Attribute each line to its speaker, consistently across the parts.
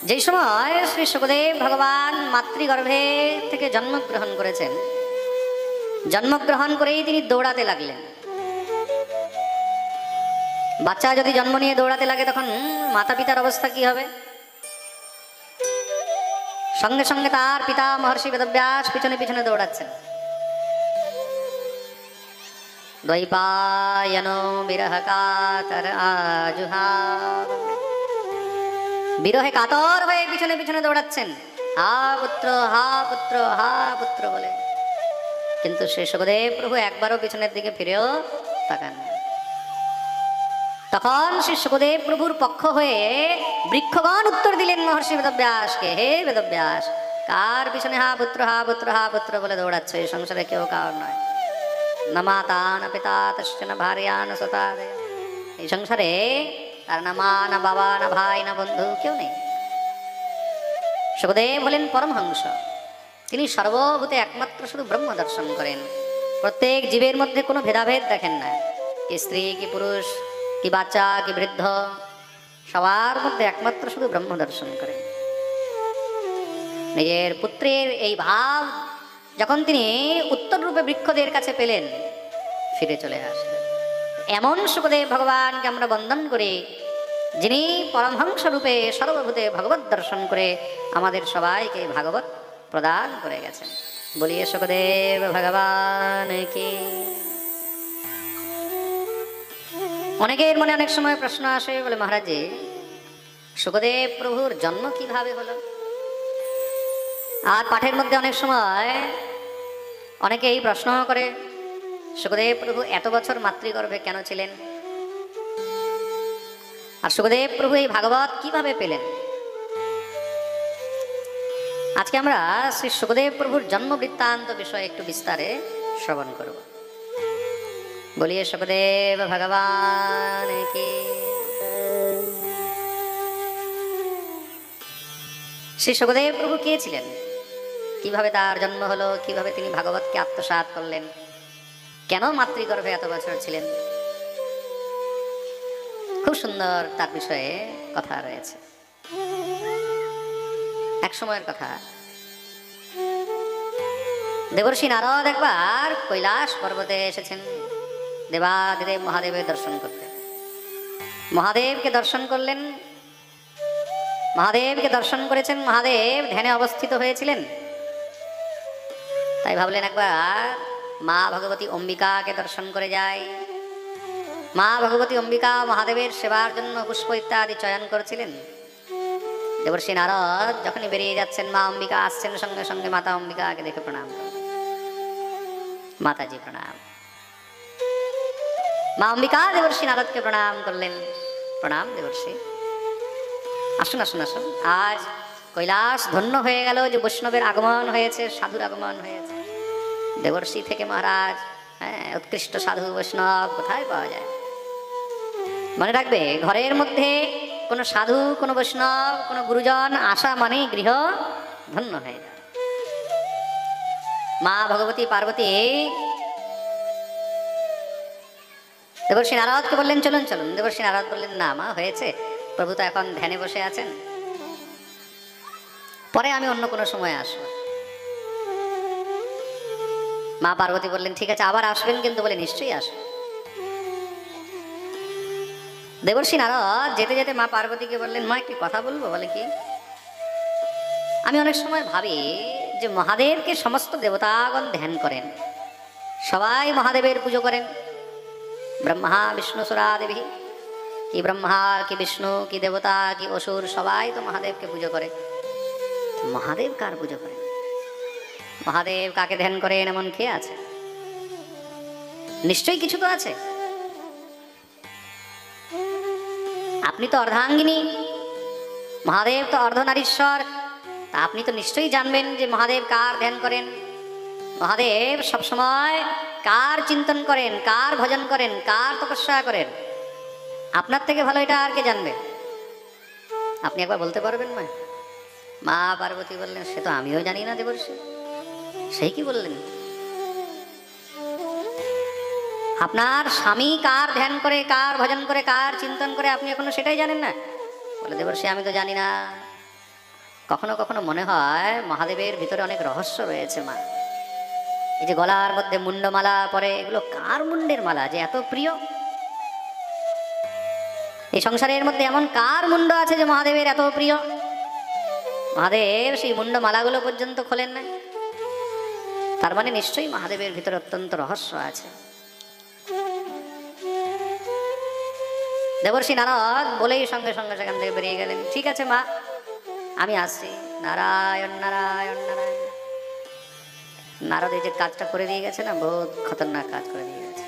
Speaker 1: যেই সময় শ্রী শুকদেব ভগবান মাতৃগর্ভে থেকে জন্মগ্রহণ করেছেন, জন্মগ্রহণ করেই তিনি দৌড়াতে লাগলেন। বাচ্চা যদি জন্ম নিয়ে দৌড়াতে লাগে তখন মাতা পিতার অবস্থা কি হবে? সঙ্গে সঙ্গে তার পিতা মহর্ষি বেদব্যাস পিছনে পিছনে দৌড়াচ্ছেন। দ্বৈপায়নো বিরহ কাতর আজুহাব, বিরহে কাতর হয়ে পিছনে পিছনে দৌড়াচ্ছেন, হা পুত্র হা পুত্র হা পুত্র বলে। কিন্তু শ্রী শুকদেব প্রভু একবারও পিছনের দিকে ফিরেও তাকান না। তখন শ্রী শুকদেব প্রভুর পক্ষ হয়ে বৃক্ষগণ উত্তর দিলেন মহর্ষি বেদব্যাসকে, হে বেদব্যাস, কার পিছনে হা পুত্র হা পুত্র হা পুত্র বলে দৌড়াচ্ছ? এই সংসারে কেউ কার নয়, না মাতা না পিতা তস্য না ভার্যা না সতা। এই সংসারে তার না মা না বাবা না ভাই না বন্ধু কেউ নেই। শুকদেব হলেন পরমহংস, তিনি সর্বভূতে একমাত্র শুধু ব্রহ্ম দর্শন করেন। প্রত্যেক জীবের মধ্যে কোনো ভেদাভেদ দেখেন না, কি স্ত্রী কি পুরুষ কি বাচ্চা কি বৃদ্ধ, সবার মধ্যে একমাত্র শুধু ব্রহ্ম দর্শন করেন। নিজের পুত্রের এই ভাব যখন তিনি উত্তর রূপে বৃক্ষদের কাছে পেলেন, ফিরে চলে আসলেন। এমন শুকদেব ভগবানকে আমরা বন্দন করি, যিনি পরমহংস রূপে সর্বভূতে ভগবত দর্শন করে আমাদের সবাইকে ভাগবত প্রদান করে গেছেন। বলিয়ে শুকদেব ভগবান কি। অনেকের মনে অনেক সময় প্রশ্ন আসে, বলে মহারাজ শুকদেব প্রভুর জন্ম কিভাবে হলো? আর পাঠের মধ্যে অনেক সময় অনেকে এই প্রশ্ন করে, শুকদেব প্রভু এত বছর মাতৃগর্ভে কেন ছিলেন? আর শুকদেব প্রভু এই ভাগবত কিভাবে পেলেন? আজকে আমরা শ্রী শুকদেব প্রভুর জন্ম বৃত্তান্ত বিষয়ে একটু বিস্তারে শ্রবণ করব। বলিয়ে শুকদেব ভগবান কি। শ্রী শুকদেব প্রভু কে ছিলেন? কিভাবে তার জন্ম হলো? কিভাবে তিনি ভাগবতকে আত্মসাৎ করলেন? কেন মাতৃগর্ভে এত বছর ছিলেন? খুব সুন্দর তার বিষয়ে কথা রয়েছে। এক সময়ের কথা, দেবর্ষি নারদ একবার কৈলাস পর্বতে এসেছেন দেবাদিদেব মহাদেবের দর্শন করতে। মহাদেবকে দর্শন করলেন, মহাদেবকে দর্শন করেছেন। মহাদেব ধ্যানে অবস্থিত হয়েছিলেন, তাই ভাবলেন একবার মা ভগবতী অম্বিকাকে দর্শন করে যায়। মা ভগবতী অম্বিকা মহাদেবের সেবার জন্য পুষ্প ইত্যাদি চয়ন করছিলেন। দেবর্ষি নারদ যখনই বেরিয়ে যাচ্ছেন, মা অম্বিকা আসছেন, সঙ্গে সঙ্গে মাতা অম্বিকাকে দেখে প্রণাম করলেন। মাতাজি প্রণাম। মা অম্বিকা দেবর্ষি নারদকে প্রণাম করলেন। প্রণাম দেবর্ষি, আসুন আসুন আসুন। আজ কৈলাস ধন্য হয়ে গেল যে বৈষ্ণবের আগমন হয়েছে, সাধুর আগমন হয়েছে। দেবর্ষি থেকে মহারাজ, হ্যাঁ, উৎকৃষ্ট সাধু বৈষ্ণব কোথায় পাওয়া যায়? মনে রাখবে, ঘরের মধ্যে কোনো সাধু কোনো বৈষ্ণব কোনো গুরুজন আসা মানেই গৃহ ধন্য হয়ে যায়। মা ভগবতী পার্বতী দেবর্ষি নারদকে বললেন চলুন চলুন। দেবর্ষি নারদ বললেন না মা, হয়েছে, প্রভু তো এখন ধ্যানে বসে আছেন, পরে আমি অন্য কোনো সময় আসবো। মা পার্বতী বললেন ঠিক আছে, আবার আসবেন কিন্তু? বলে নিশ্চয়ই আসবেন। দেবর্ষি নারদ যেতে যেতে মা পার্বতীকে বললেন মা একটি কথা বলবো। বলে কি? আমি অনেক সময় ভাবি যে মহাদেবকে সমস্ত দেবতাগণ ধ্যান করেন, সবাই মহাদেবের পুজো করেন। ব্রহ্মা বিষ্ণু সুরা দেবী, কি ব্রহ্মা কি বিষ্ণু কি দেবতা কি অসুর, সবাই তো মহাদেবকে পুজো করে। মহাদেব কার পুজো করেন? মহাদেব কাকে ধ্যান করেন এমন কে আছে? নিশ্চয়ই কিছু তো আছে। আপনি তো অর্ধাঙ্গিনী, মহাদেব তো অর্ধনারীশ্বর, তা আপনি তো নিশ্চয়ই জানবেন যে মহাদেব কার ধ্যান করেন। মহাদেব সবসময় কার চিন্তন করেন, কার ভজন করেন, কার তপস্যা করেন। আপনার থেকে ভালো এটা আর কে জানবে? আপনি একবার বলতে পারবেন? মা পার্বতী বললেন সে তো আমিও জানি না দেবর্ষি। সেই কি বললেন? আপনার স্বামী কার ধ্যান করে, কার ভজন করে, কার চিন্তন করে, আপনি এখনো সেটাই জানেন না? বলে দেবর্ষি আমি তো জানি না। কখনো কখনো মনে হয় মহাদেবের ভিতরে অনেক রহস্য রয়েছে মা। এই যে গলার মধ্যে মুন্ডমালা পরে, এগুলো কার মুন্ডের মালা যে এত প্রিয়? এই সংসারের মধ্যে এমন কার মুন্ড আছে যে মহাদেবের এত প্রিয়? মহাদেব সেই মুন্ড মালাগুলো পর্যন্ত খোলেন না। তার মানে নিশ্চয়ই মহাদেবের ভিতরে অত্যন্ত রহস্য আছে। দেবর্ষি নারদ বলেই সঙ্গে সঙ্গে সেখান থেকে বেরিয়ে গেলেন। ঠিক আছে মা, আমি আসছি। নারায়ণ নারায়ণ নারায়ণ। নারদ এই যে কাজটা করে দিয়ে গেছে না, বহুত খতরনাক কাজ করে দিয়ে গেছে।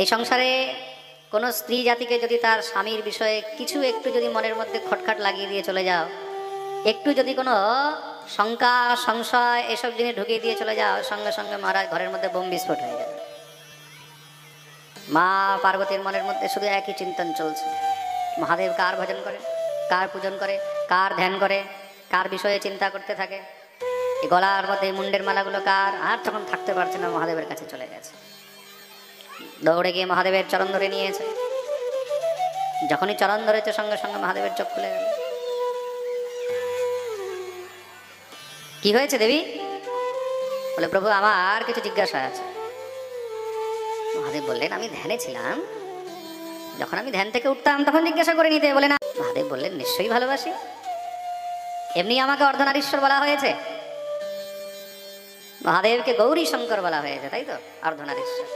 Speaker 1: এই সংসারে কোনো স্ত্রী জাতিকে যদি তার স্বামীর বিষয়ে কিছু একটু যদি মনের মধ্যে খটখাট লাগিয়ে দিয়ে চলে যাও, একটু যদি কোনো শঙ্কা সংশয় এসব জিনিস ঢুকিয়ে দিয়ে চলে যাও, সঙ্গে সঙ্গে মহারাজ ঘরের মধ্যে বোম বিস্ফোট হয়ে যাবে। মা পার্বতীর মনের মধ্যে শুধু একই চিন্তন চলছে, মহাদেব কার ভজন করে, কার পূজন করে, কার ধ্যান করে, কার বিষয়ে চিন্তা করতে থাকে। এই গলার মধ্যে মুন্ডের মালাগুলো কার? আর তখন থাকতে পারছে না, মহাদেবের কাছে চলে গেছে। দৌড়ে গিয়ে মহাদেবের চরণ ধরে নিয়েছে। যখনই চরণ ধরেছে সঙ্গে সঙ্গে মহাদেবের চোখ খুলে গেল। কি হয়েছে দেবী? বলে প্রভু আমার কিছু জিজ্ঞাসা আছে। মহাদেব বললেন আমি ধ্যানে ছিলাম, যখন আমি ধ্যান থেকে উঠতাম তখন জিজ্ঞাসা করে নিতে। বলে না। মহাদেব বললেন নিশ্চয়ই ভালোবাসি, এমনি আমাকে অর্ধনারীশ্বর বলা হয়েছে। মহাদেবকে গৌরী শঙ্কর বলা হয়েছে, তাই তো? অর্ধনারীশ্বর।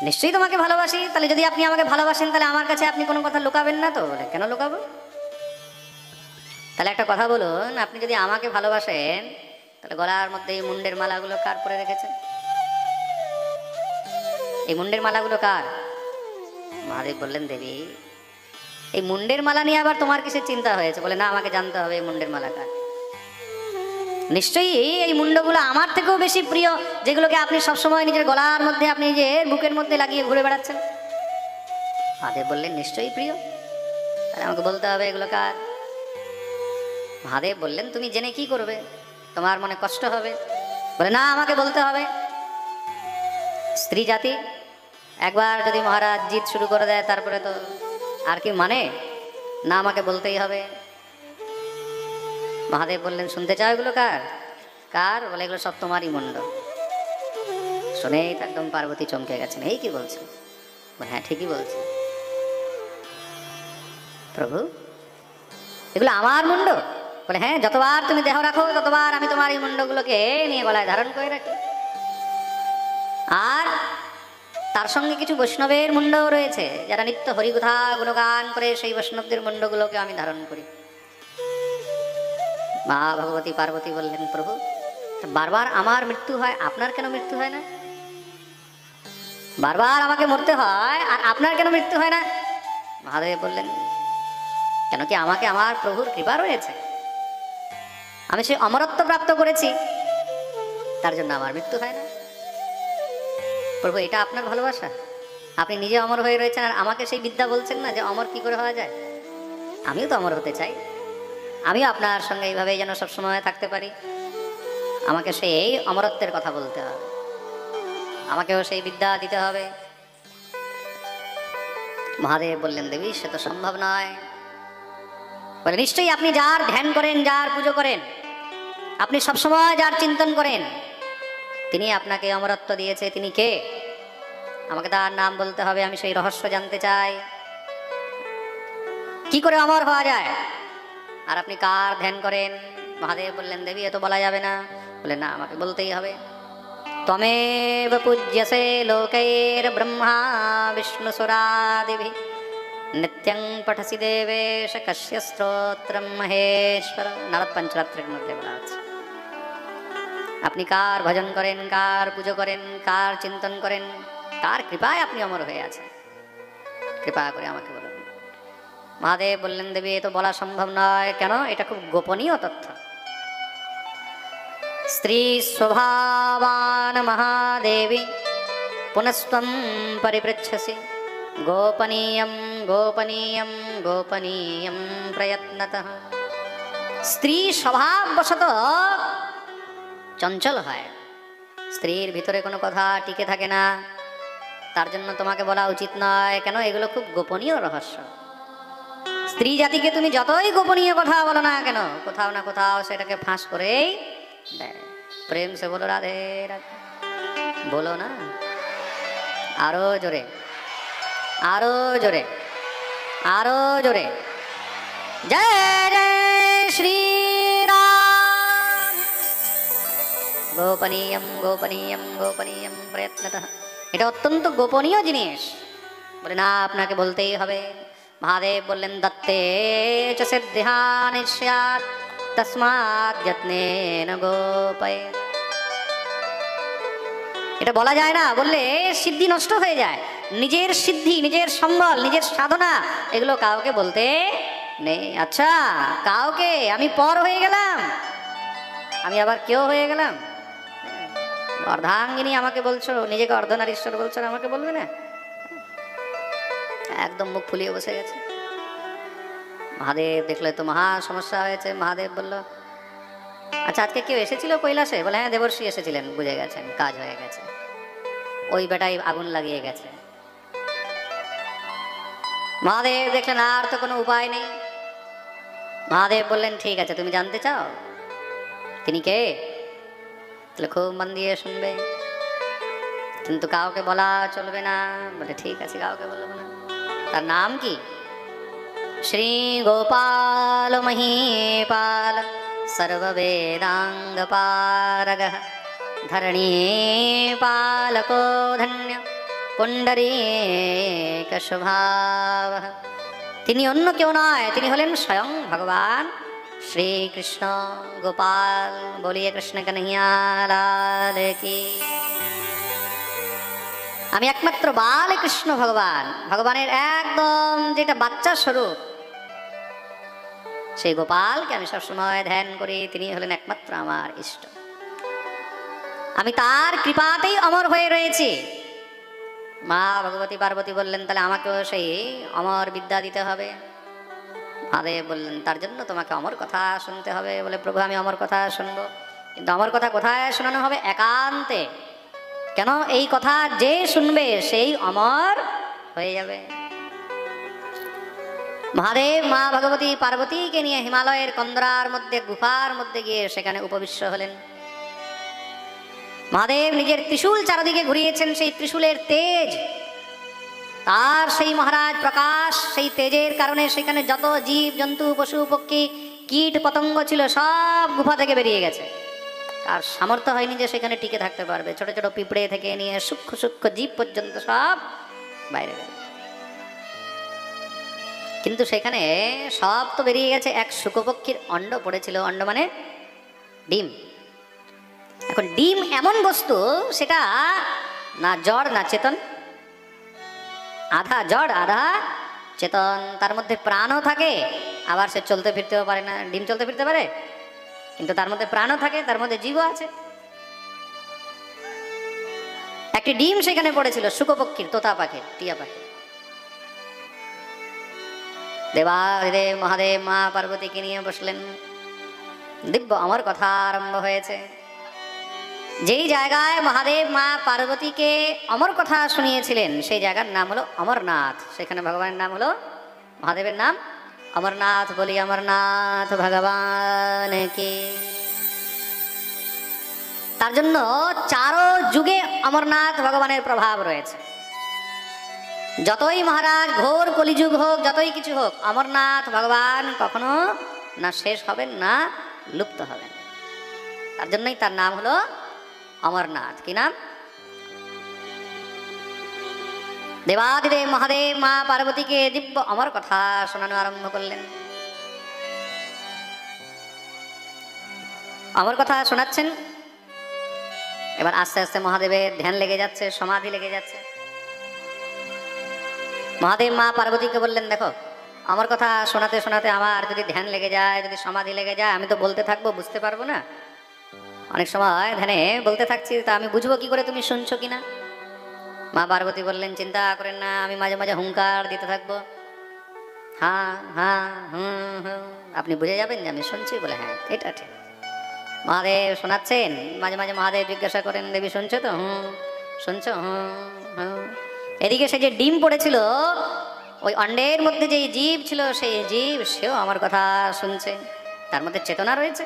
Speaker 1: নিশ্চয়ই তোমাকে ভালোবাসি, তাহলে যদি আপনি আমাকে ভালোবাসেন তাহলে আমার কাছে আপনি কোনো কথা লুকাবেন না তো? বলে কেন লুকাবো? তাহলে একটা কথা বলুন, আপনি যদি আমাকে ভালোবাসেন তাহলে গলার মধ্যে এই মুন্ডের মালাগুলো কার পরে রেখেছেন? এই মুন্ডের মালাগুলো কার? মহাদেব বললেন দেবী এই মুন্ডের মালা নিয়ে আবার তোমার কিসের চিন্তা হয়েছে? বলে না, আমাকে জানতে হবে এই মুন্ডের মালা কার। নিশ্চয়ই এই মুন্ডগুলো আমার থেকেও বেশি প্রিয়, যেগুলোকে আপনি সবসময় নিজের গলার মধ্যে, আপনি নিজের বুকের মধ্যে লাগিয়ে ঘুরে বেড়াচ্ছেন। মহাদেব বললেন নিশ্চয়ই প্রিয়, তাহলে আমাকে বলতে হবে এগুলো কার। মহাদেব বললেন তুমি জেনে কি করবে, তোমার মনে কষ্ট হবে। বলে না, আমাকে বলতে হবে। স্ত্রী জাতি একবার যদি মহারাজ জিত শুরু করে দেয় তারপরে তো আর কি মানে, না আমাকে বলতেই হবে। মহাদেব বললেন শুনতে চাও এগুলো কার? কার? বলে এগুলো সব তোমারই মুন্ড। শুনেই তো একদম পার্বতী চমকে গেছেন। এই কি বলছেন? বলে হ্যাঁ ঠিকই বলছি প্রভু, এগুলো আমার মুন্ড। বলে হ্যাঁ, যতবার তুমি দেহ রাখো ততবার আমি তোমার এই মুন্ডগুলোকে নিয়ে গলায় ধারণ করে রাখি। আর তার সঙ্গে কিছু বৈষ্ণবের মুন্ডও রয়েছে, যারা নিত্য হরিকথা গুণগান করে, সেই বৈষ্ণবদের মুন্ডগুলোকে আমি ধারণ করি। মা ভগবতী পার্বতী বললেন প্রভু বারবার আমার মৃত্যু হয়, আপনার কেন মৃত্যু হয় না? বারবার আমাকে মরতে হয় আর আপনার কেন মৃত্যু হয় না? মহাদেব বললেন কেন কি আমাকে আমার প্রভুর কৃপা রয়েছে, আমি সে অমরত্ব প্রাপ্ত করেছি, তার জন্য আমার মৃত্যু হয় না। প্রভু এটা আপনার ভালোবাসা? আপনি নিজে অমর হয়ে রয়েছেন আর আমাকে সেই বিদ্যা বলছেন না যে অমর কি করে হওয়া যায়? আমিও তো অমর হতে চাই, আমিও আপনার সঙ্গে এইভাবেই যেন সবসময় থাকতে পারি। আমাকে সেই অমরত্বের কথা বলতে হবে, আমাকেও সেই বিদ্যা দিতে হবে। মহাদেব বললেন দেবী সে তো সম্ভব নয়। বলে নিশ্চয়ই আপনি যার ধ্যান করেন, যার পুজো করেন, আপনি সবসময় যার চিন্তন করেন, তিনি আপনাকে অমরত্ব দিয়েছে। তিনি কে? আমাকে তার নাম বলতে হবে, আমি সেই রহস্য জানতে চাই। কি করে অমর হওয়া যায়? আর আপনি কার ধ্যান করেন? মহাদেব বললেন দেবী এ তো বলা যাবে না। বলে না, আমাকে বলতেই হবে। ত্বমেব পূজ্যসে লোকৈর ব্রহ্মা বিষ্ণু সুরাদিভি নিত্যং পঠসি দেবেশ কস্য স্তোত্রম মহেশ্বর। নারদ পঞ্চরাত্রের মধ্যে বলা আছে। আপনি কার ভজন করেন, কার পুজো করেন, কার চিন্তন করেন, কার কৃপায় আপনি অমর হয়ে আছেন, কৃপা করে আমাকে বলুন। মহাদেব বললেন দেবী এ তো বলা সম্ভব নয়। কেন? এটা খুব গোপনীয় তথ্য। স্ত্রী স্বভাবান মহাদেবী পুনস্ত্বম পরিপৃচ্ছসি গোপনীয়ম গোপনীয়ম গোপনীয়ম প্রয়ত্নতঃ। স্ত্রী স্বভাববশত চঞ্চল হয়, স্ত্রীর ভিতরে কোনো কথা টিকে থাকে না, তার জন্য তোমাকে বলা উচিত নয়। কেন? এগুলো খুব গোপনীয় রহস্য। স্ত্রী জাতিকে তুমি যতই গোপনীয় কথা বলো না কেন, কোথাও না কোথাও সেটাকে ফাঁস করেই দেয়। প্রেম সে বলো রাধে রাধে, বলো না আরো জোরে, আরো জোরে, আরো জোরে, জয় জয় শ্রী রাম। গোপনীয়ম গোপনীয়ম গোপনীয়ম প্রয়ত্নতঃ, এটা অত্যন্ত গোপনীয় জিনিস। বলে না, আপনাকে বলতেই হবে। মহাদেব বললেন দত্তে চ সিদ্ধিহানি স্যাৎ তস্মাৎ যত্নেন গোপয়ে। এটা বলা যায় না, বললে সিদ্ধি নষ্ট হয়ে যায়। নিজের সিদ্ধি, নিজের সম্বল, নিজের সাধনা, এগুলো কাউকে বলতে নেই। আচ্ছা, কাউকে আমি পর হয়ে গেলাম, আমি আবার কেউ হয়ে গেলাম? অর্ধাঙ্গিনী আমাকে বলছো, নিজেকে অর্ধনারীশ্বর বলছো, আমাকে বলবে না? একদম মুখ ফুলিয়ে বসে গেছে। মহাদেব দেখলে তো মহা সমস্যা হয়েছে। মহাদেব বলল, আচ্ছা আজকে কেউ এসেছিল কৈলাসে? বলে হ্যাঁ, দেবর্ষি এসেছিলেন, বুঝে গেছেন, কাজ হয়ে গেছে। ওই বেটাই আগুন লাগিয়ে গেছে। মহাদেব দেখলেন আর তো কোনো উপায় নেই। মহাদেব বললেন ঠিক আছে, তুমি জানতে চাও তিনি কে? তাহলে খুব মন দিয়ে শুনবে, কিন্তু কাউকে বলা চলবে না। বলে ঠিক আছে, কাউকে বলবো না। তার নাম কি? শ্রী গোপাল মহীপাল সর্ববেদাঙ্গ পারগঃ ধরণী পালকো ধন্য পুণ্ডরীক স্বভাবঃ। তিনি অন্য কেউ নয়, তিনি হলেন স্বয়ং ভগবান শ্রীকৃষ্ণ। গোপাল বলিয়ে কৃষ্ণ কন্হैया लाल की। আমি একমাত্র বাল কৃষ্ণ ভগবান, ভগবানের একদম যেটা বাচ্চা স্বরূপ, সেই গোপালকে আমি সবসময় ধ্যান করি। তিনি হলেন একমাত্র আমার ইষ্ট। আমি তার কৃপাতেই অমর হয়ে রয়েছি। মা ভগবতী পার্বতী বললেন তাহলে আমাকেও সেই অমর বিদ্যা দিতে হবে। মহাদেব বললেন তার জন্য তোমাকে অমর কথা শুনতে হবে। বলে প্রভু আমি অমর কথা শুনবো, কিন্তু অমর কথা কোথায় শোনানো হবে? একান্তে। কেন? এই কথা যে শুনবে সেই অমর হয়ে যাবে। মহাদেব মা ভগবতী পার্বতীকে নিয়ে হিমালয়ের কন্দরার মধ্যে গুফার মধ্যে গিয়ে সেখানে উপবিষ্ট হলেন। মহাদেব নিজের ত্রিশূল চারদিকে ঘুরিয়েছেন। সেই ত্রিশূলের তেজ, তার সেই মহারাজ প্রকাশ, সেই তেজের কারণে সেখানে যত জীব জন্তু পশু পক্ষী কীট পতঙ্গ ছিল সব গুফা থেকে বেরিয়ে গেছে। আর সামর্থ্য হয়নি যে সেখানে টিকে থাকতে পারবে। ছোট ছোট পিঁপড়ে থেকে নিয়ে সূক্ষ্ম সূক্ষ্ম জীব পর্যন্ত সব বাইরে গেল। কিন্তু সেখানে সব তো বেরিয়ে গেছে, এক শুকপক্ষীর অণ্ড পড়েছিল। অণ্ড মানে ডিম। এখন ডিম এমন বস্তু, সেটা না জড় না চেতন, আধা জড় আধা চেতন। তার মধ্যে প্রাণও থাকে, আবার সে চলতে ফিরতেও পারে না। ডিম চলতে ফিরতে পারে, কিন্তু তার মধ্যে প্রাণও থাকে, তার মধ্যে জীবও আছে। একটি ডিম সেখানে পড়েছিল, শুকপক্ষীর, তোতা পাখির, টিয়া পাখির। দেবাদিদেব মহাদেব মা পার্বতীকে নিয়ে বসলেন। দিব্য অমর কথা আরম্ভ হয়েছে। যেই জায়গায় মহাদেব মা পার্বতীকে অমর কথা শুনিয়েছিলেন সেই জায়গার নাম হলো অমরনাথ। সেখানে ভগবানের নাম হলো, মহাদেবের নাম অমরনাথ। বলি অমরনাথ ভগবান কি। তার জন্য চারো যুগে অমরনাথ ভগবানের প্রভাব রয়েছে। যতই মহারাজ ঘোর কলিযুগ হোক, যতই কিছু হোক, অমরনাথ ভগবান কখনো না শেষ হবেন না লুপ্ত হবেন। তার জন্যই তার নাম হলো অমরনাথ। কি নাম? দেবাদিদেব মহাদেব মা পার্বতীকে দিব্য অমর কথা শোনানো আরম্ভ করলেন। অমর কথা শোনাচ্ছেন। এবার আস্তে আস্তে মহাদেবের ধ্যান লেগে যাচ্ছে, সমাধি লেগে যাচ্ছে। মহাদেব মা পার্বতীকে বললেন দেখো, আমার কথা শোনাতে শোনাতে আমার যদি ধ্যান লেগে যায়, যদি সমাধি লেগে যায়, আমি তো বলতে থাকবো, বুঝতে পারবো না। অনেক সময় ধ্যানে বলতে থাকছি, তা আমি বুঝবো কি করে তুমি শুনছো কিনা? মা পার্বতী বললেন চিন্তা করেন না, আমি মাঝে মাঝে হুঙ্কার দিতে থাকবো, হ্যাঁ হ্যাঁ হুম হুম, আপনি বুঝে যাবেন যে আমি শুনছি। বলে হ্যাঁ, এটা ঠিক। মহাদেব শোনাচ্ছেন, মাঝে মাঝে মহাদেব জিজ্ঞাসা করেন দেবী শুনছো তো? হুম। শুনছো? হুম হুম। এদিকে সে যে ডিম পড়েছিল ওই অন্ডের মধ্যে যেই জীব ছিল সেই জীব সেও আমার কথা শুনছে, তার মধ্যে চেতনা রয়েছে,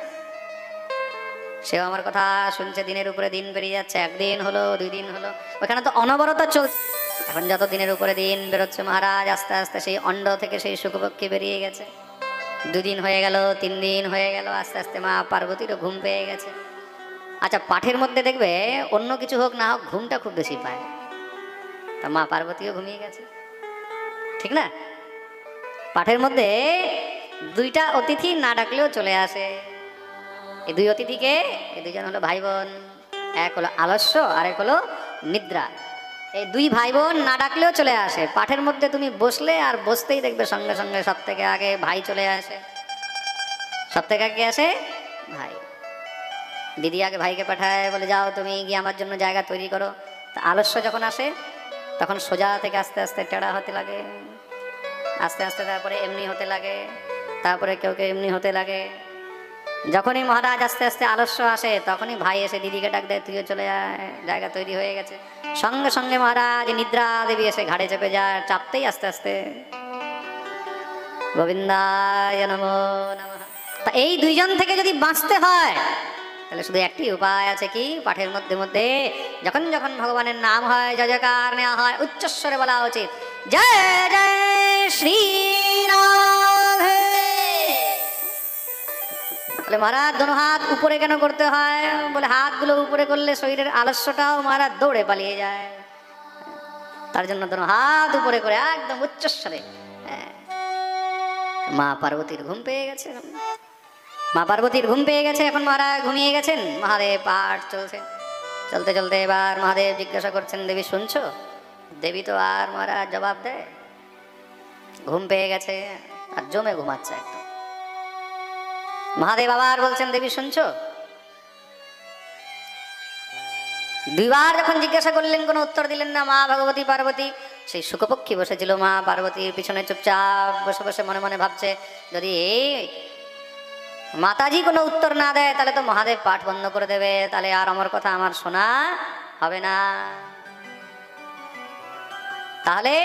Speaker 1: সেও আমার কথা শুনছে। দিনের উপরে দিন বেরিয়ে যাচ্ছে, একদিন হলো, 2 দিন হলো, ওখানে তো অনবরত চলছে। এখন যত দিনের উপরে দিন বেরোচ্ছে মহারাজ, আস্তে আস্তে সেই অন্ড থেকে সেই শুকপক্ষী বেরিয়ে গেছে। 2 দিন হয়ে গেল, 3 দিন হয়ে গেল, আস্তে আস্তে মা পার্বতীরও ঘুম পেয়ে গেছে। আচ্ছা, পাঠের মধ্যে দেখবে অন্য কিছু হোক না হোক ঘুমটা খুব বেশি পায়, তা মা পার্বতীও ঘুমিয়ে গেছে, ঠিক না? পাঠের মধ্যে 2টা অতিথি না ডাকলেও চলে আসে। এই 2 অতিথিকে, এই 2জন হলো ভাই বোন, এক হলো আলস্য আর এক হলো নিদ্রা। এই 2 ভাই বোন না ডাকলেও চলে আসে। পাঠের মধ্যে তুমি বসলে আর বসতেই দেখবে সঙ্গে সঙ্গে সব থেকে আগে ভাই চলে আসে। সব থেকে আগে আসে ভাই। দিদি আগে ভাইকে পাঠায়, বলে যাও তুমি গিয়ে আমার জন্য জায়গা তৈরি করো। তা আলস্য যখন আসে তখন সোজা থেকে আস্তে আস্তে টেড়া হতে লাগে, আস্তে আস্তে তারপরে এমনি হতে লাগে, তারপরে কেউ কেউ এমনি হতে লাগে। যখনই মহারাজ আস্তে আস্তে আলস্য আসে তখনই ভাই এসে দিদিকে ডাক দেয়, তুইও চলে আয়, জায়গা তৈরি হয়ে গেছে। সঙ্গে সঙ্গে মহারাজ নিদ্রা দেবী এসে ঘাড়ে চেপে যায়, চাপতেই আস্তে আস্তে গোবিন্দায় নমো নমঃ। তা এই 2জন থেকে যদি বাঁচতে হয় তাহলে শুধু একটি উপায় আছে, কি? পাঠের মধ্যে মধ্যে যখন যখন ভগবানের নাম হয়, জয় জয়কার নেওয়া হয়, উচ্চস্বরে বলা উচিত, জয় জয় শ্রী রাধে। বলে মহারাজ দোনো হাত উপরে কেন করতে হয়? বলে হাতগুলো উপরে করলে শরীরের আলস্যটাও মহারাজ দৌড়ে পালিয়ে যায়, তার জন্য দোনো হাত উপরে করে একদম উচ্চস্বরে। মা পার্বতীর ঘুম পেয়ে গেছে, মা পার্বতীর ঘুম পেয়ে গেছে। এখন মহারাজ ঘুমিয়ে গেছেন, মহাদেব পাঠ চলছে। চলতে চলতে এবার মহাদেব জিজ্ঞাসা করছেন, দেবী শুনছো? দেবী তো আর মহারাজ জবাব দেয়, ঘুম পেয়ে গেছে আর জমে ঘুমাচ্ছে একদম। মহাদেব আবার বলছেন, দেবী শুনছো? 2 বার যখন জিজ্ঞাসা করলেন কোনো উত্তর দিলেন না মা ভগবতী পার্বতী। সেই শুকপক্ষী বসেছিল মা পার্বতীর পিছনে চুপচাপ বসে বসে মনে মনে ভাবছে, যদি মাতাজি কোনো উত্তর না দেয় তাহলে তো মহাদেব পাঠ বন্ধ করে দেবে, তাহলে আর আমার কথা আমার শোনা হবে না। তাহলে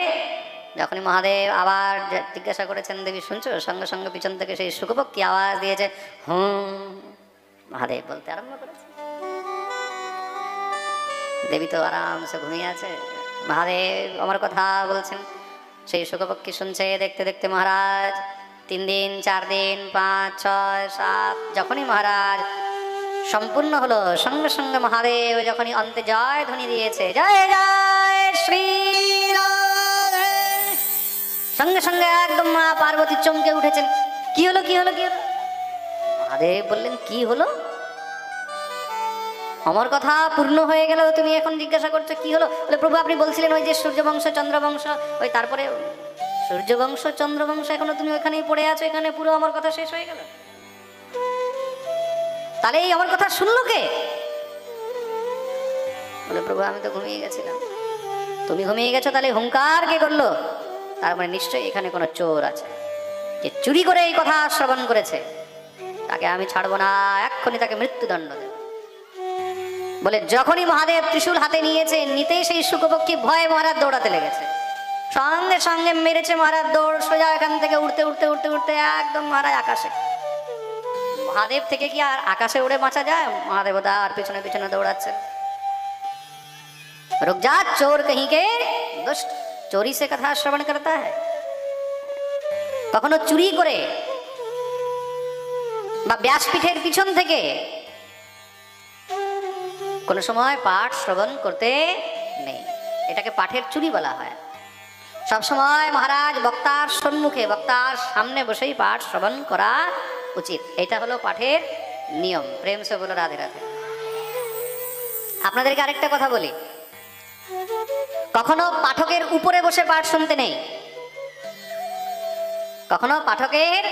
Speaker 1: যখনই মহাদেব আবার জিজ্ঞাসা করেছেন, দেবী শুনছো? সঙ্গে সঙ্গে পিছন থেকে সেই শুকপক্ষী আওয়াজ দিয়েছে, মহাদেব বলতে আরম্ভ করেছে। দেবী তো আরামসে ঘুমিয়ে আছে, মহাদেব আমার কথা বলছেন। সেই শুকপক্ষী শুনছে। দেখতে দেখতে মহারাজ 3 দিন, 4 দিন, 5, 6, 7 যখনই মহারাজ সম্পূর্ণ হলো, সঙ্গে সঙ্গে মহাদেব যখনই অন্তে জয় ধ্বনি দিয়েছে, জয় জয় শ্রী রাধে, সঙ্গে সঙ্গে একদম মা পার্বতী চমকে উঠেছেন। কি হলো, কি হলো, কি হলো? মহাদেব বললেন, কি হলো? আমার কথা পূর্ণ হয়ে গেল, তুমি এখন জিজ্ঞাসা করছো কি হলো? বলে প্রভু আপনি বলছিলেন ওই যে সূর্যবংশ চন্দ্রবংশ, ওই তারপরে সূর্যবংশ চন্দ্রবংশ, এখনো তুমি ওইখানেই পড়ে আছো, এখানে পুরো আমার কথা শেষ হয়ে গেল? তাহলে এই আমার কথা শুনলো কে? বলে প্রভু আমি তো ঘুমিয়ে গেছিলাম। তুমি ঘুমিয়ে গেছো, তাহলে হুঙ্কার কে করলো? তার মানে নিশ্চয়ই এখানে কোনো চোর আছে, যে চুরি করে এই কথা শ্রবণ করেছে। তাকে আমি ছাড়বো না, এক্ষুনি তাকে মৃত্যুদণ্ড দেব। বলে যখনই মহাদেব ত্রিশূল হাতে নিয়েছে, নিতেই সেই শুকপক্ষী ভয়ে মহারাজ দৌড়াতে লেগেছে। সঙ্গে সঙ্গে মেরেছে মহারাজ দৌড়, সোজা এখান থেকে উঠতে উঠতে উঠতে উঠতে একদম মহারাজ আকাশে। মহাদেব থেকে কি আর আকাশে উড়ে বাঁচা যায়? মহাদেব আর পিছনে পিছনে দৌড়াচ্ছেন। रुक जा चोर कहीं के, दुष्ट चोरी से कथा श्रवण करता है। কখনো চুরি করে বা ব্যাসপীঠের পিছন থেকে কোনো সময় পাঠ শ্রবণ করতে নেই, এটাকে পাঠের চুরি বলা হয়। সব সময় মহারাজ বক্তার সম্মুখে, বক্তার সামনে বসেই পাঠ শ্রবণ করা উচিত। এটা হলো পাঠের নিয়ম। প্রেম সে বলো রাধে রাধে। আপনাদেরকে আরেকটা কথা বলি, কখনো পাঠকের উপরে বসে পাঠ শুনতে নেই, কখনো পাঠকের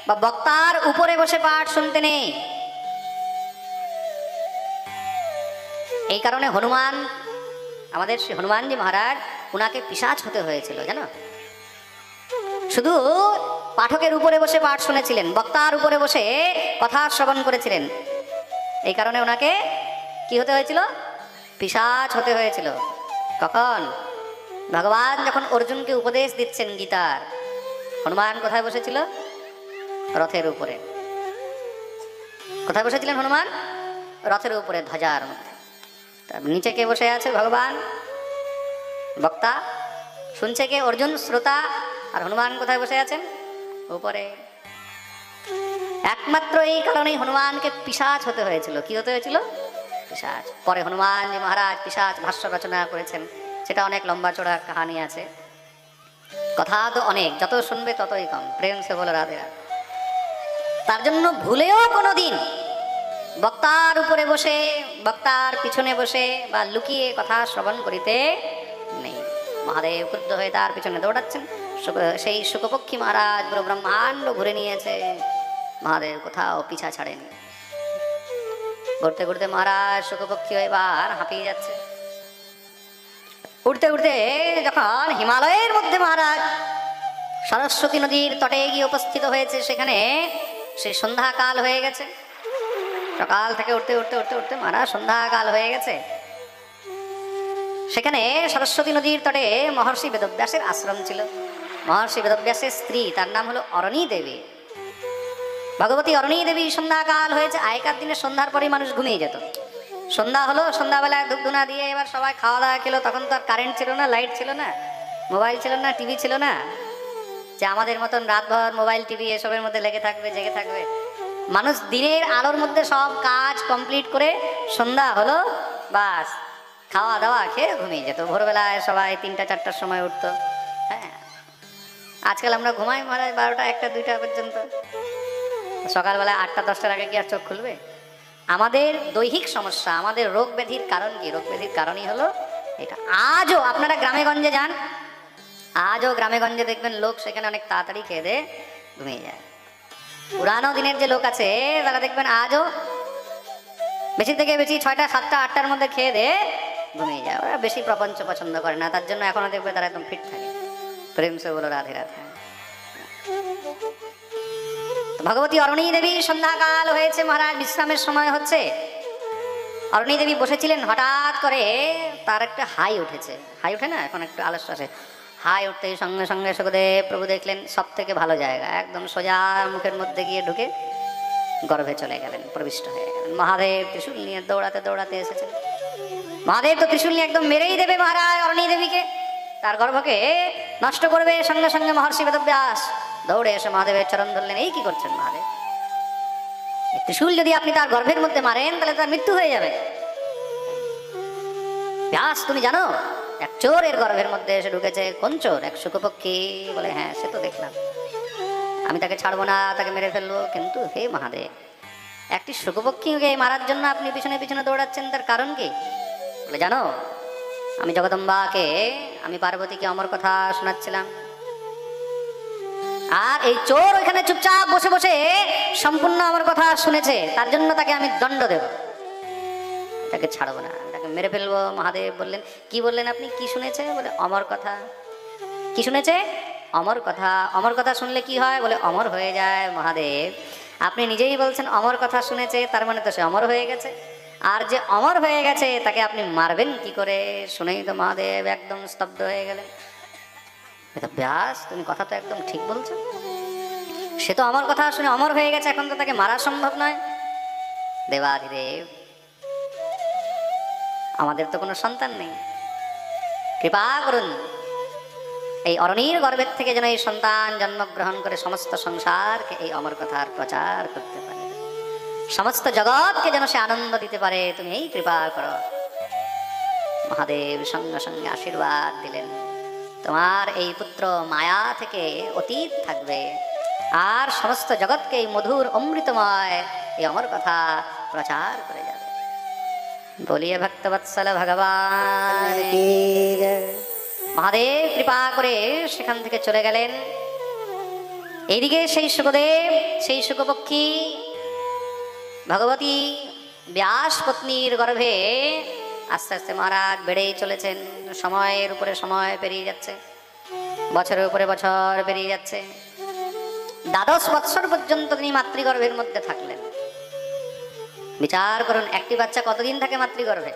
Speaker 1: বা বক্তার উপরে বসে পাঠ শুনতে নেই। এই কারণে হনুমান, আমাদের শ্রী হনুমানজি মহারাজ, উনাকে পিশাচ হতে হয়েছিল জানো। শুধু পাঠকের উপরে বসে পাঠ শুনেছিলেন, বক্তার উপরে বসে কথা শ্রবণ করেছিলেন। এই কারণে ওনাকে কি হতে হয়েছিল? পিশাচ হতে হয়েছিল। কখন? ভগবান যখন অর্জুনকে উপদেশ দিচ্ছেন গীতার, হনুমান কোথায় বসেছিল? রথের উপরে। কোথায় বসেছিলেন হনুমান? রথের উপরে, ধ্বজার মধ্যে। তার নিচে কে বসে আছে? ভগবান বক্তা, শুনছে কে? অর্জুন শ্রোতা। আর হনুমান কোথায় বসে আছেন? উপরে। একমাত্র এই কারণেই হনুমানকে পিশাচ হতে হয়েছিল। কি হতে হয়েছিল? পিশাচ। পরে হনুমান যে মহারাজ পিশাচ ভাষ্য রচনা করেছেন, সেটা অনেক লম্বা চড়া কাহানি আছে, কথা তো অনেক, যত শুনবে ততই কম। প্রেম সে বলো রাধে রাধে। তার জন্য ভুলেও কোনোদিন বক্তার উপরে বসে, বক্তার পিছনে বসে বা লুকিয়ে কথা শ্রবণ করিতে নেই। মহাদেব ক্রুদ্ধ হয়ে তার পিছনে দৌড়াচ্ছেন। সেই শুকপক্ষী মহারাজ পুরো ব্রহ্মাণ্ড ঘুরে নিয়েছে, মহাদেব কোথাও পিছা ছাড়েনি। ঘুরতে ঘুরতে মহারাজ শুকপক্ষী এবার হাঁপিয়ে যাচ্ছে। উঠতে উঠতে যখন হিমালয়ের মধ্যে মহারাজ সরস্বতী নদীর তটে গিয়ে উপস্থিত হয়েছে, সেখানে সে সন্ধ্যাকাল হয়ে গেছে। সকাল থেকে উঠতে উঠতে উঠতে উঠতে মহারাজ সন্ধ্যাকাল হয়ে গেছে। সেখানে সরস্বতী নদীর তটে মহর্ষি বেদব্যাসের আশ্রম ছিল। মহর্ষি বেদব্যাসের স্ত্রী, তার নাম হলো অরণী দেবী। ভগবতী অরণী দেবী, সন্ধ্যাকাল হয়েছে। আগেকার দিনে সন্ধ্যার পরেই মানুষ ঘুমিয়ে যেত। সন্ধ্যা হলো, সন্ধ্যাবেলায় ধূপধুনা দিয়ে এবার সবাই খাওয়া দাওয়া খেলো। তখন তো আর কারেন্ট ছিল না, লাইট ছিল না, মোবাইল ছিল না, টিভি ছিল না, যে আমাদের মতন রাতভর মোবাইল টিভি এসবের মধ্যে লেগে থাকবে, জেগে থাকবে। মানুষ দিনের আলোর মধ্যে সব কাজ কমপ্লিট করে সন্ধ্যা হলো, বাস খাওয়া দাওয়া খেয়ে ঘুমিয়ে যেত। ভোরবেলায় সবাই 3টা 4টার সময় উঠতো। হ্যাঁ, আজকাল আমরা ঘুমাই মহারাজ 12টা 1টা 2টা পর্যন্ত। সকালবেলায় 8টা 10টার আগে কি আর চোখ খুলবে? আমাদের দৈহিক সমস্যা, আমাদের রোগ ব্যাধির কারণ কি? রোগ ব্যাধির কারণই হলো এটা। আজও আপনারা গ্রামে গঞ্জে যান, আজও গ্রামে গঞ্জে দেখবেন লোক সেখানে অনেক তাড়াতাড়ি খেয়ে দিয়ে ঘুমিয়ে যায়। পুরানো দিনের যে লোক আছে তারা দেখবেন আজও বেশি থেকে বেশি 6টা 7টা 8টার মধ্যে খেয়ে দিয়ে ঘুমিয়ে যায়। ওরা বেশি প্রপঞ্চ পছন্দ করে না, তার জন্য এখনো দেখবে তারা একদম ফিট থাকে। প্রেম সে বলো রাধে রাধে। ভগবতী অরণী দেবী, সন্ধ্যাকাল হয়েছে, মহারাজ বিশ্রামের সময় হচ্ছে। অরণী দেবী বসেছিলেন, হঠাৎ করে তার একটা হাই উঠেছে। হাই উঠে না এখন একটু আলস্য আসে। হাই উঠতেই সঙ্গে সঙ্গে সুখদেব প্রভু দেখলেন সব থেকে ভালো জায়গা, একদম সোজা মুখের মধ্যে গিয়ে ঢুকে গর্ভে চলে গেলেন, প্রবিষ্ট হয়ে গেলেন। মহাদেব ত্রিশূল নিয়ে দৌড়াতে দৌড়াতে এসেছেন। মহাদেব তো ত্রিশূল নিয়ে একদম মেরেই দেবে মহারাজ অরণী দেবীকে, তার গর্ভকে নষ্ট করবে। সঙ্গে সঙ্গে মহর্ষি বেদব্যাস দৌড়ে এসে মহাদেবের চরণ ধরলেন। এই কি করছেন মহাদেব? ত্রিশূল যদি আপনি তার গর্ভের মধ্যে মারেন তাহলে তার মৃত্যু হয়ে যাবে। ব্যাস, তুমি জানো এক চোর এর গর্ভের মধ্যে এসে ঢুকেছে। কোন চোর? এক শুকপক্ষী। বলে হ্যাঁ, সে তো দেখলাম, আমি তাকে ছাড়বো না, তাকে মেরে ফেলবো। কিন্তু হে মহাদেব, একটি শুকপক্ষীকে মারার জন্য আপনি পিছনে পিছনে দৌড়াচ্ছেন, তার কারণ কি? বলে জানো, আমি জগদম্বাকে, আমি পার্বতীকে অমর কথা শোনাচ্ছিলাম, আর এই চোর ওইখানে চুপচাপ বসে বসে সম্পূর্ণ আমার কথা শুনেছে, তার জন্য তাকে আমি দণ্ড দেব, তাকে ছাড়বো না, তাকে মেরে ফেলবো। মহাদেব বললেন কি বললেন আপনি? কি শুনেছে? বলে অমর কথা। কি শুনেছে? অমর কথা। অমর কথা শুনলে কি হয়? বলে অমর হয়ে যায়। মহাদেব আপনি নিজেই বলছেন অমর কথা শুনেছে, তার মানে তো সে অমর হয়ে গেছে। আর যে অমর হয়ে গেছে তাকে আপনি মারবেন কি করে? শুনেই তো মহাদেব একদম স্তব্ধ হয়ে গেলেন। ব্যাস, তুমি কথা তো একদম ঠিক বলছো, সে তো আমার কথা শুনে অমর হয়ে গেছে, এখন তো তাকে মারা সম্ভব নয়। দেবাধিদেব, আমাদের তো কোনো সন্তান নেই, কৃপা করুন, এই অরণীর গর্ভের থেকে যেন এই সন্তান জন্মগ্রহণ করে সমস্ত সংসারকে এই অমর কথার প্রচার করতে পারে, সমস্ত জগৎকে যেন সে আনন্দ দিতে পারে, তুমি এই কৃপা করো। মহাদেব সঙ্গে সঙ্গে আশীর্বাদ দিলেন, তোমার এই পুত্র মায়া থেকে অতীত থাকবে, আর সমস্ত জগৎকে এই মধুর অমৃতময় এই অমর কথা প্রচার করে যাবে। বলিয়ে ভক্তবৎসল ভগবান কি জয়। মহাদেব কৃপা করে সেখান থেকে চলে গেলেন। এইদিকে সেই শুকদেব, সেই শুকপক্ষী ভগবতী ব্যাস পত্নীর গর্ভে আস্তে আস্তে মহারাজ বেড়েই চলেছেন। সময়ের উপরে সময় পেরিয়ে যাচ্ছে, বছরের উপরে বছর পেরিয়ে যাচ্ছে। 12 বৎসর পর্যন্ত তিনি মাতৃগর্ভের মধ্যে থাকলেন। বিচার করুন, একটি বাচ্চা কতদিন থাকে মাতৃগর্ভে?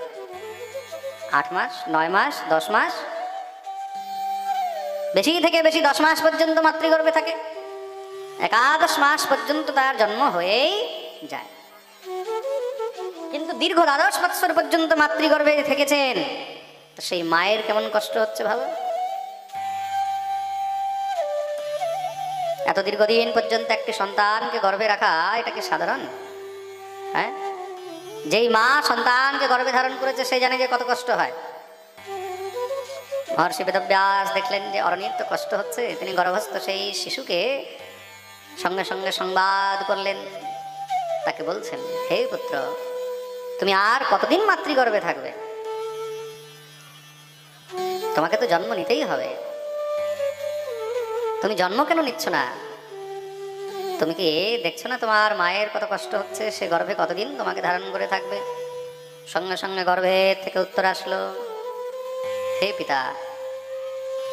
Speaker 1: 8 মাস, 9 মাস, 10 মাস, বেশি থেকে বেশি 10 মাস পর্যন্ত মাতৃগর্ভে থাকে, একাদশ মাস পর্যন্ত তার জন্ম হয়েই যায়। কিন্তু দীর্ঘ 12 বৎসর পর্যন্ত মাতৃগর্ভে থেকেছেন, সেই মায়ের কেমন কষ্ট হচ্ছে ভাবো। এত দীর্ঘদিন পর্যন্ত একটি সন্তানকে গর্ভে রাখা, এটা কি সাধারণ? হ্যাঁ, যেই মা সন্তানকে গর্ভে ধারণ করেছে সে জানে যে কত কষ্ট হয়। মহর্ষি বেদব্যাস দেখলেন যে অরণির তো কষ্ট হচ্ছে, তিনি গর্ভস্থ সেই শিশুকে সঙ্গে সঙ্গে সংবাদ করলেন, তাকে বলছেন, হে পুত্র, তুমি আর কতদিন মাতৃগর্ভে থাকবে? তোমাকে তো জন্ম নিতেই হবে। তুমি জন্ম কেন নিচ্ছ না? তুমি কি দেখছো না তোমার মায়ের কত কষ্ট হচ্ছে, সে গর্ভে কতদিন তোমাকে ধারণ করে থাকবে? সঙ্গে সঙ্গে গর্ভে থেকে উত্তর আসলো, হে পিতা,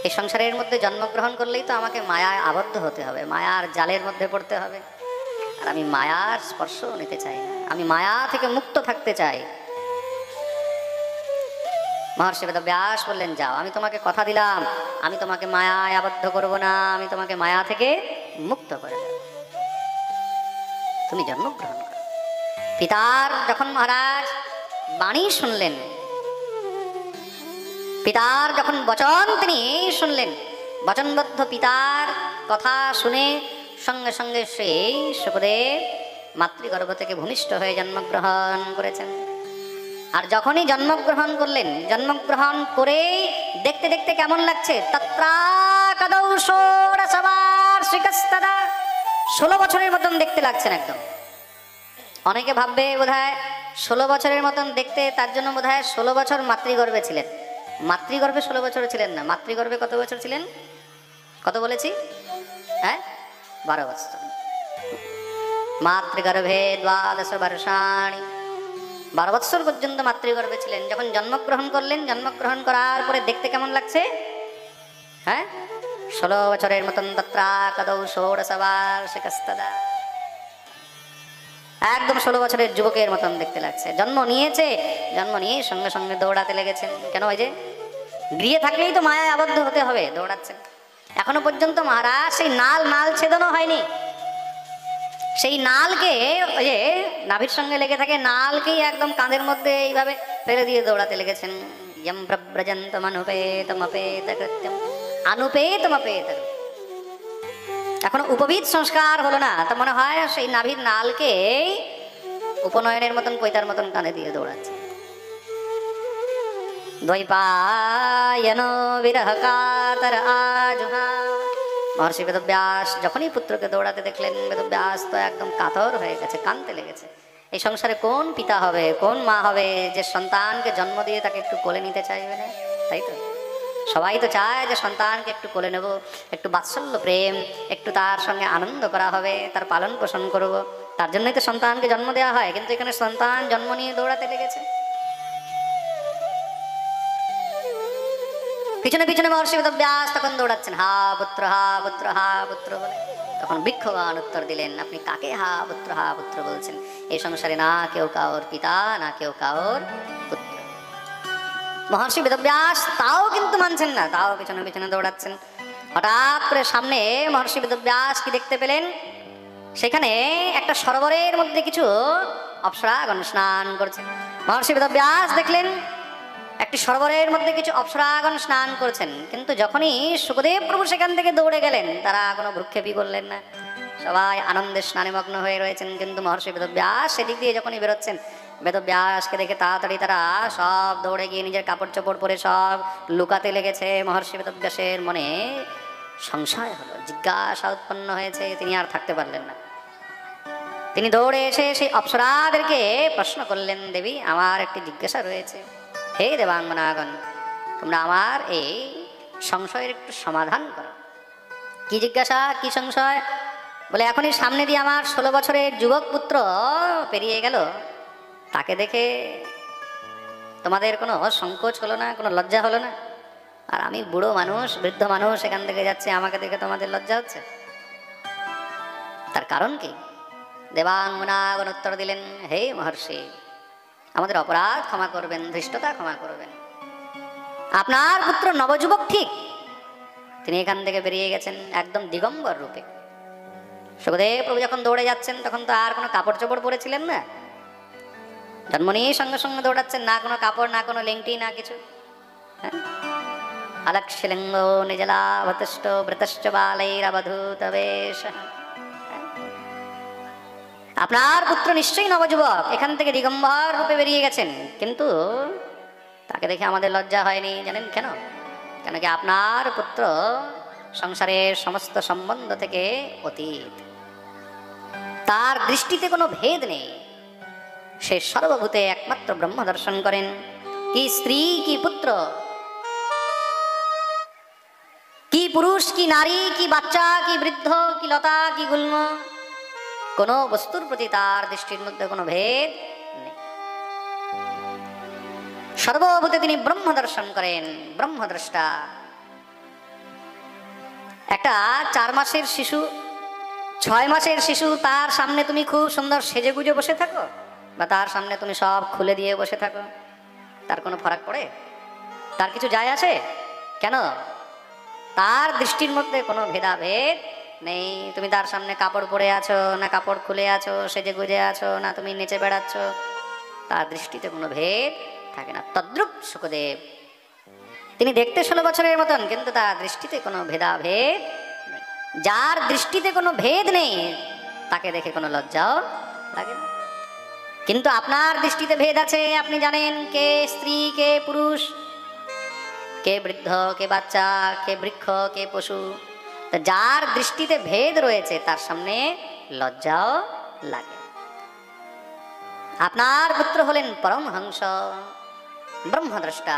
Speaker 1: এই সংসারের মধ্যে জন্মগ্রহণ করলেই তো আমাকে মায়ায় আবদ্ধ হতে হবে, মায়ার জালের মধ্যে পড়তে হবে। আর আমি মায়ার স্পর্শ নিতে চাই না, আমি মায়া থেকে মুক্ত থাকতে চাই। মহর্ষি বেদব্যাস বললেন, যাও, আমি তোমাকে কথা দিলাম, আমি তোমাকে মায়ায় আবদ্ধ করব না, আমি তোমাকে মায়া থেকে মুক্ত করে দেব, তুমি জন্মগ্রহণ করো। পিতার যখন মহারাজ বাণী শুনলেন, পিতার যখন বচন তিনি শুনলেন, বচনবদ্ধ পিতার কথা শুনে সঙ্গে সঙ্গে সেই শুকদেব মাতৃগর্ভ থেকে ভূমিষ্ঠ হয়ে জন্মগ্রহণ করেছেন। আর যখনই জন্মগ্রহণ করলেন, জন্মগ্রহণ করে দেখতে দেখতে কেমন লাগছে, তত্রা কদৌ ষোড়শবার্ষিকস্তদা, 16 বছরের মতন দেখতে লাগছেন একদম। অনেকে ভাববে বোধহয় 16 বছরের মতন দেখতে, তার জন্য বোধহয় 16 বছর মাতৃগর্ভে ছিলেন। মাতৃগর্ভে 16 বছর ছিলেন না, মাতৃগর্ভে কত বছর ছিলেন? কত বলেছি? হ্যাঁ, 12 বছর। মাতৃগর্ভে 12 বর্ষাণি, 12 বছর পর্যন্ত মাতৃগর্ভে ছিলেন। যখন জন্মগ্রহণ করলেন, জন্মগ্রহণ করার পরে দেখতে কেমন লাগছে? হ্যাঁ, 16 বছরের মতন। তত্রা কদৌ ষোড়শবার্ষিকস্তদা, একদম 16 বছরের যুবকের মতন দেখতে লাগছে। জন্ম নিয়েছে, জন্ম নিয়ে সঙ্গে সঙ্গে দৌড়াতে লেগেছেন। কেন? ওই যে গৃহে থাকলেই তো মায়ায় আবদ্ধ হতে হবে, দৌড়াচ্ছেন। এখনো পর্যন্ত মহারাজ সেই নাল ছেদনও হয়নি। সেই নালকে, ওই যে নাভির সঙ্গে লেগে থাকে, নালকেই একদম কাঁধের মধ্যে এইভাবে ফেলে দিয়ে দৌড়াতে লেগেছেন। ইয়ং প্রব্রজন্তম অনুপেতমপেত কৃত্যম অনুপেতমপেত। এখনো উপবিদ সংস্কার হলো না, তা মনে হয় সেই নাভির নালকে উপনয়নের মতন, পৈতার মতন কাঁধে দিয়ে দৌড়াচ্ছে। দ্বৈপায়ন বিরহ কাতর আজহা। মহর্ষি বেদব্যাস যখনই পুত্রকে দৌড়াতে দেখলেন, বেদব্যাস তো একদম কাতর হয়ে গেছে, কাঁদতে লেগেছে। এই সংসারে কোন পিতা হবে, কোন মা হবে যে সন্তানকে জন্ম দিয়ে তাকে একটু কোলে নিতে চাইবে না? তাই তো সবাই তো চায় যে সন্তানকে একটু কোলে নেব, একটু বাৎসল্য প্রেম, একটু তার সঙ্গে আনন্দ করা হবে, তার পালন পোষণ করব, তার জন্যই তো সন্তানকে জন্ম দেওয়া হয়। কিন্তু এখানে সন্তান জন্ম নিয়ে দৌড়াতে লেগেছে। পিছনে পিছনে মহর্ষি বেদব্যাস তখন দৌড়াচ্ছেন, হা পুত্র, হা পুত্র, হা পুত্র বলে। তখন বৃক্ষবান উত্তর দিলেন, আপনি কাকে হা পুত্র বলছেন? এই সংসারে না কেউ কাউর পিতা, না কেউ কাউর পুত্র। মহর্ষি বেদব্যাস তাও কিন্তু মানছেন না, তাও পিছনে পিছনে দৌড়াচ্ছেন। হঠাৎ করে সামনে মহর্ষি বেদব্যাস কি দেখতে পেলেন? সেখানে একটা সরোবরের মধ্যে কিছু অপ্সরাগণ স্নান করছে। মহর্ষি বেদব্যাস দেখলেন একটি সরোবরের মধ্যে কিছু অপ্সরাগণ স্নান করছেন। কিন্তু যখনই শুকদেব প্রভু সেখান থেকে দৌড়ে গেলেন, তারা কোনো ভ্রুক্ষেপই করলেন না, সবাই আনন্দের স্নানে মগ্ন হয়ে রয়েছেন। কিন্তু মহর্ষি বেদব্যাস সেদিক দিয়ে যখনই বেরোচ্ছেন, বেদব্যাসকে দেখে তাড়াতাড়ি তারা সব দৌড়ে গিয়ে নিজের কাপড় চোপড় পরে সব লুকাতে লেগেছে। মহর্ষি বেদব্যাসের মনে সংশয় হলো, জিজ্ঞাসা উৎপন্ন হয়েছে, তিনি আর থাকতে পারলেন না। তিনি দৌড়ে এসে সেই অপ্সরাদেরকে প্রশ্ন করলেন, দেবী, আমার একটি জিজ্ঞাসা রয়েছে। হে দেবাঙ্গনাগণ, তোমরা আমার এই সংশয়ের একটু সমাধান করো। কি জিজ্ঞাসা, কি সংশয়? বলে, এখনই সামনে দিয়ে আমার 16 বছরের যুবক পুত্র পেরিয়ে গেল, তাকে দেখে তোমাদের কোনো সংকোচ হলো না, কোনো লজ্জা হলো না? আর আমি বুড়ো মানুষ, বৃদ্ধ মানুষ এখান থেকে যাচ্ছি, আমাকে দেখে তোমাদের লজ্জা হচ্ছে? তার কারণ কি? দেবাঙ্গনাগণ উত্তর দিলেন, হে মহর্ষি, আমাদের অপরাধ ক্ষমা করবেন, ধৃষ্টতা ক্ষমা করবেন। আপনার পুত্র নবযুবক ঠিক, তিনি এখান থেকে বেরিয়ে গেছেন একদম দিগম্বর রূপে। সুখদেব প্রভু যখন দৌড়ে যাচ্ছেন তখন তো আর কোনো কাপড় চোপড় পরেছিলেন না, জন্ম নিয়েই সঙ্গে সঙ্গে দৌড়াচ্ছেন, না কোনো কাপড়, না কোনো লেংটি, না কিছু। अलक्षलिंग निजलाभतुष्ट वृतश्च बालैरवधूत वेश। আপনার পুত্র নিশ্চয়ই নবযুবক, এখান থেকে দিগম্বর রূপে বেরিয়ে গেছেন, কিন্তু তাকে দেখে আমাদের লজ্জা হয়নি। জানেন কেন? কেন কি আপনার পুত্র সংসারের সমস্ত সম্বন্ধ থেকে অতীত, তার দৃষ্টিতে কোনো ভেদ নেই, সে সর্বভূতে একমাত্র ব্রহ্ম দর্শন করেন। কি স্ত্রী, কি পুত্র, কি পুরুষ, কি নারী, কি বাচ্চা, কি বৃদ্ধ, কি লতা, কি গুল্ম, কোন বস্তুর প্রতি তার দৃষ্টির মধ্যে কোনো ভেদ নেই। সর্বভূতে তিনি ব্রহ্ম দর্শন করেন, ব্রহ্মদ্রষ্টা। একটা 4 মাসের শিশু, 6 মাসের শিশু, তার সামনে তুমি খুব সুন্দর সেজে গুজে বসে থাকো, বা তার সামনে তুমি সব খুলে দিয়ে বসে থাকো, তার কোনো ফারাক পড়ে? তার কিছু যায় আসে? কেন? তার দৃষ্টির মধ্যে কোনো ভেদাভেদ নেই। তুমি তার সামনে কাপড় পরে আছো, না কাপড় খুলে আছো, সেজে গুজে আছো, না তুমি নেচে বেড়াচ্ছ, তার দৃষ্টিতে কোনো ভেদ থাকে না। তদ্রূপ সুখদেব, তিনি দেখতে 16 বছরের মতন, কিন্তু তার দৃষ্টিতে কোনো ভেদাভেদ নেই। যার দৃষ্টিতে কোনো ভেদ নেই তাকে দেখে কোনো লজ্জাও লাগে না। কিন্তু আপনার দৃষ্টিতে ভেদ আছে, আপনি জানেন কে স্ত্রী, কে পুরুষ, কে বৃদ্ধ, কে বাচ্চা, কে বৃক্ষ, কে পশু। যার দৃষ্টিতে ভেদ রয়েছে তার সামনে লজ্জাও লাগে। আপনার পুত্র হলেন পরমহংস, ব্রহ্মদ্রষ্টা।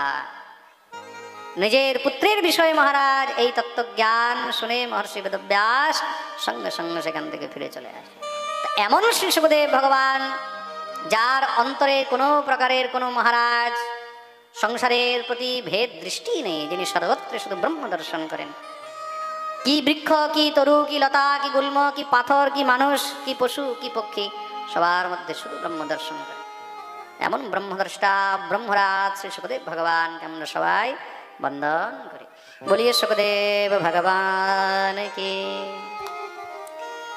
Speaker 1: নিজের পুত্রের বিষয়ে মহারাজ এই তত্ত্বজ্ঞান শুনে মহর্ষি বেদব্যাস সঙ্গে সঙ্গে সেখান থেকে ফিরে চলে আসে। এমন শ্রী সুখদেব ভগবান, যার অন্তরে কোনো প্রকারের কোনো মহারাজ সংসারের প্রতি ভেদ দৃষ্টি নেই, যিনি সর্বত্র শুধু ব্রহ্ম দর্শন করেন। কি বৃক্ষ, কি তরু, কি লতা, কি গুল্ম, কি পাথর, কি মানুষ, কি পশু, কি পক্ষী, সবার মধ্যে শুধু ব্রহ্ম দর্শন করেন। এমন ব্রহ্মদ্রষ্টা ব্রহ্মরাজ শ্রী সুখদেব ভগবানকে আমরা সবাই বন্দন করি। বলিয়ে সুখদেব ভগবান কি।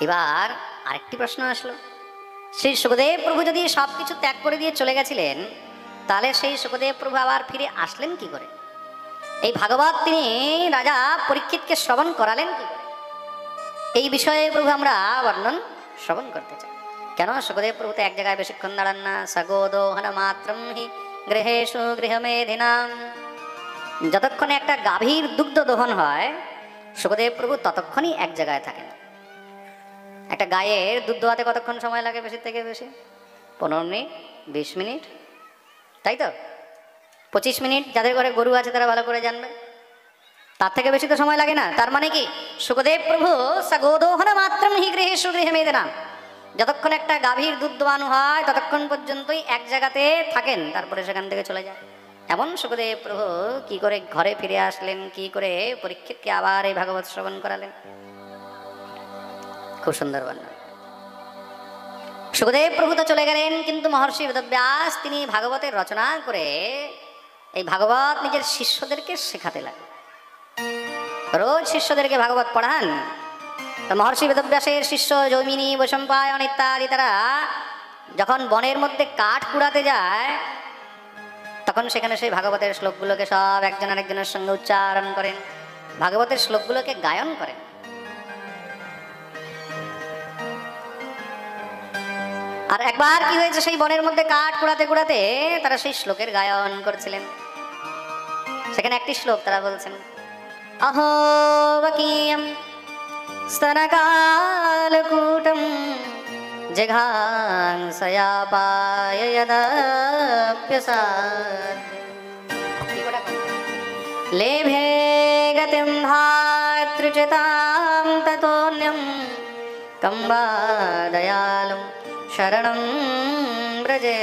Speaker 1: এবার আরেকটি প্রশ্ন আসলো, শ্রী সুখদেব প্রভু যদি সবকিছু ত্যাগ করে দিয়ে চলে গেছিলেন, তাহলে সেই সুখদেব প্রভু আবার ফিরে আসলেন কি করে? এই ভাগবত তিনি রাজা পরীক্ষিতকে শ্রবণ করালেন কি করে? এই বিষয়ে প্রভু আমরা বর্ণন শ্রবণ করতে চাই। কেন সুখদেব প্রভু তো এক জায়গায় বেশিক্ষণ দাঁড়ান না। সগোদোহন মাত্রম হি গৃহেষু গৃহমেধিনাম। যতক্ষণে একটা গাভীর দুগ্ধ দোহন হয়, সুখদেব প্রভু ততক্ষণই এক জায়গায় থাকেন। একটা গায়ের দুধ দোয়াতে কতক্ষণ সময় লাগে? বেশি থেকে বেশি 15 মিনিট, 20 মিনিট, তাই তো? 25 মিনিট। যাদের ঘরে গরু আছে তারা ভালো করে জানবে, তার থেকে বেশি তো সময় লাগে না। তার মানে কি, সুখদেব প্রভু সগোদোহন মাত্রম হি গৃহেষু গৃহমেধিনাম, যতক্ষণ একটা গাভীর দুধ দোয়ানো হয় ততক্ষণ পর্যন্তই এক জায়গাতে থাকেন, তারপরে সেখান থেকে চলে যায়। এমন সুখদেব প্রভু কি করে ঘরে ফিরে আসলেন, কি করে পরীক্ষিতকে আবার এই ভাগবত শ্রবণ করালেন? খুব সুন্দর বর্ণনা। সুখদেব প্রভু তো চলে গেলেন, কিন্তু মহর্ষি বেদব্যাস তিনি ভাগবতের রচনা করে এই ভাগবত নিজের শিষ্যদেরকে শেখাতে লাগলেন। রোজ শিষ্যদেরকে ভাগবত পড়ান। তো মহর্ষি বেদব্যাসের শিষ্য জৈমিনী, বৈশম্পায়ন ইত্যাদি তারা যখন বনের মধ্যে কাঠ কুড়াতে যায়, তখন সেখানে সেই ভাগবতের শ্লোকগুলোকে সব একজন আরেকজনের সঙ্গে উচ্চারণ করেন, ভাগবতের শ্লোকগুলোকে গায়ন করেন। আর একবার কি হয়েছে, সেই বনের মধ্যে কাঠ কুড়াতে কুড়াতে তারা সেই শ্লোকের গায়ন করছিলেন। সেখানে একটি শ্লোক তারা বলছেন, অহো বকীয়ম স্তনকালকূটম জিঘাংসয়াপায় যদপ্যসাদ লেভে গতিম ভাতৃচিতাম ততোন্যম কম্বা দয়ালুম শরণং ব্রজে।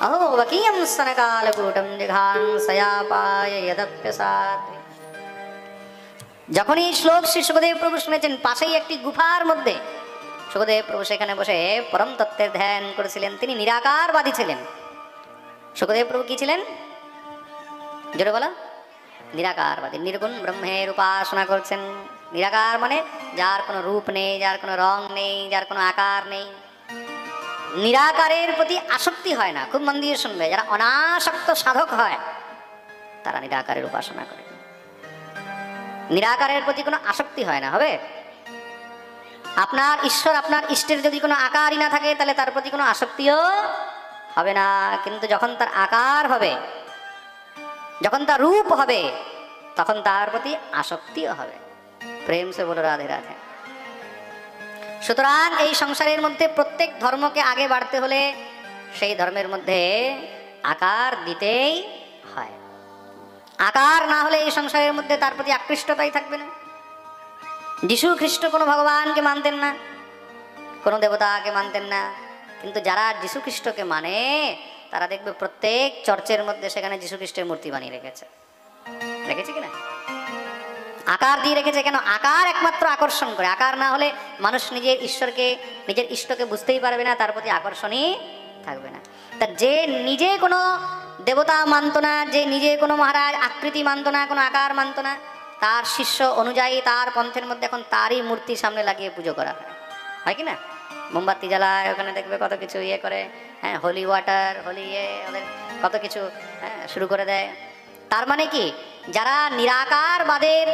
Speaker 1: অহো বকীয়ম স্তনকালকূটম জিঘাংসয়াপায় যদপ্যসাদ। যখন এই শ্লোক শ্রী সুখদেব প্রভু শুনেছেন, পাশেই একটি গুফার মধ্যে সুখদেব প্রভু সেখানে বসে পরম তত্ত্বের ধ্যান করেছিলেন। তিনি নিরাকারবাদী ছিলেন। সুখদেব প্রভু কি ছিলেন? জোরে বলো। নিরাকারবাদী, নির্গুণ ব্রহ্মের উপাসনা করছেন। নিরাকার মানে যার কোনো রূপ নেই, যার কোনো রং নেই, যার কোনো আকার নেই। নিরাকারের প্রতি আসক্তি হয় না। খুব মন দিয়ে শুনবে, যারা অনাসক্ত সাধক হয় তারা নিরাকারের উপাসনা করে। নিরাকারের প্রতি কোনো আসক্তি হয় না। হবে আপনার ঈশ্বর, আপনার ইষ্টের যদি কোনো আকারই না থাকে তাহলে তার প্রতি কোনো আসক্তিও হবে না। কিন্তু যখন তার আকার হবে, যখন তার রূপ হবে, তখন তার প্রতি আসক্তিও হবে। প্রেম সে বলো রাধে রাধে। সুতরাং এই সংসারের মধ্যে প্রত্যেক ধর্মকে আগে বাড়তে হলে সেই ধর্মের মধ্যে আকার দিতেই হয়। আকার না হলে এই সংসারের মধ্যে তার প্রতি আকৃষ্টতাই থাকবে না। যিশু খ্রিস্ট কোনো ভগবানকে মানতেন না, কোনো দেবতাকে মানতেন না, কিন্তু যারা যিশু খ্রিস্টকে মানে তারা দেখবে প্রত্যেক চর্চের মধ্যে সেখানে যিশু খ্রিস্টের মূর্তি বানিয়ে রেখেছে। রেখেছে কিনা? আকার দিয়ে রেখেছে। কেন? আকার একমাত্র আকর্ষণ করে। আকার না হলে মানুষ নিজের ঈশ্বরকে, নিজের ইষ্টকে বুঝতেই পারবে না, তার প্রতি আকর্ষণই থাকবে না। তা যে নিজে কোনো দেবতা মানত না, যে নিজে কোনো মহারাজ আকৃতি মানত না, কোনো আকার মানত না, তার শিষ্য অনুযায়ী তার পন্থের মধ্যে এখন তারই মূর্তি সামনে লাগিয়ে পুজো করা হয়। হয় কি না? মোমবাতি জ্বালায়, ওখানে দেখবে কত কিছু ইয়ে করে, হ্যাঁ, হোলি ওয়াটার, হোলি ইয়ে, ওদের কত কিছু শুরু করে দেয়। তার মানে কি, যারা নিরাকারবাদের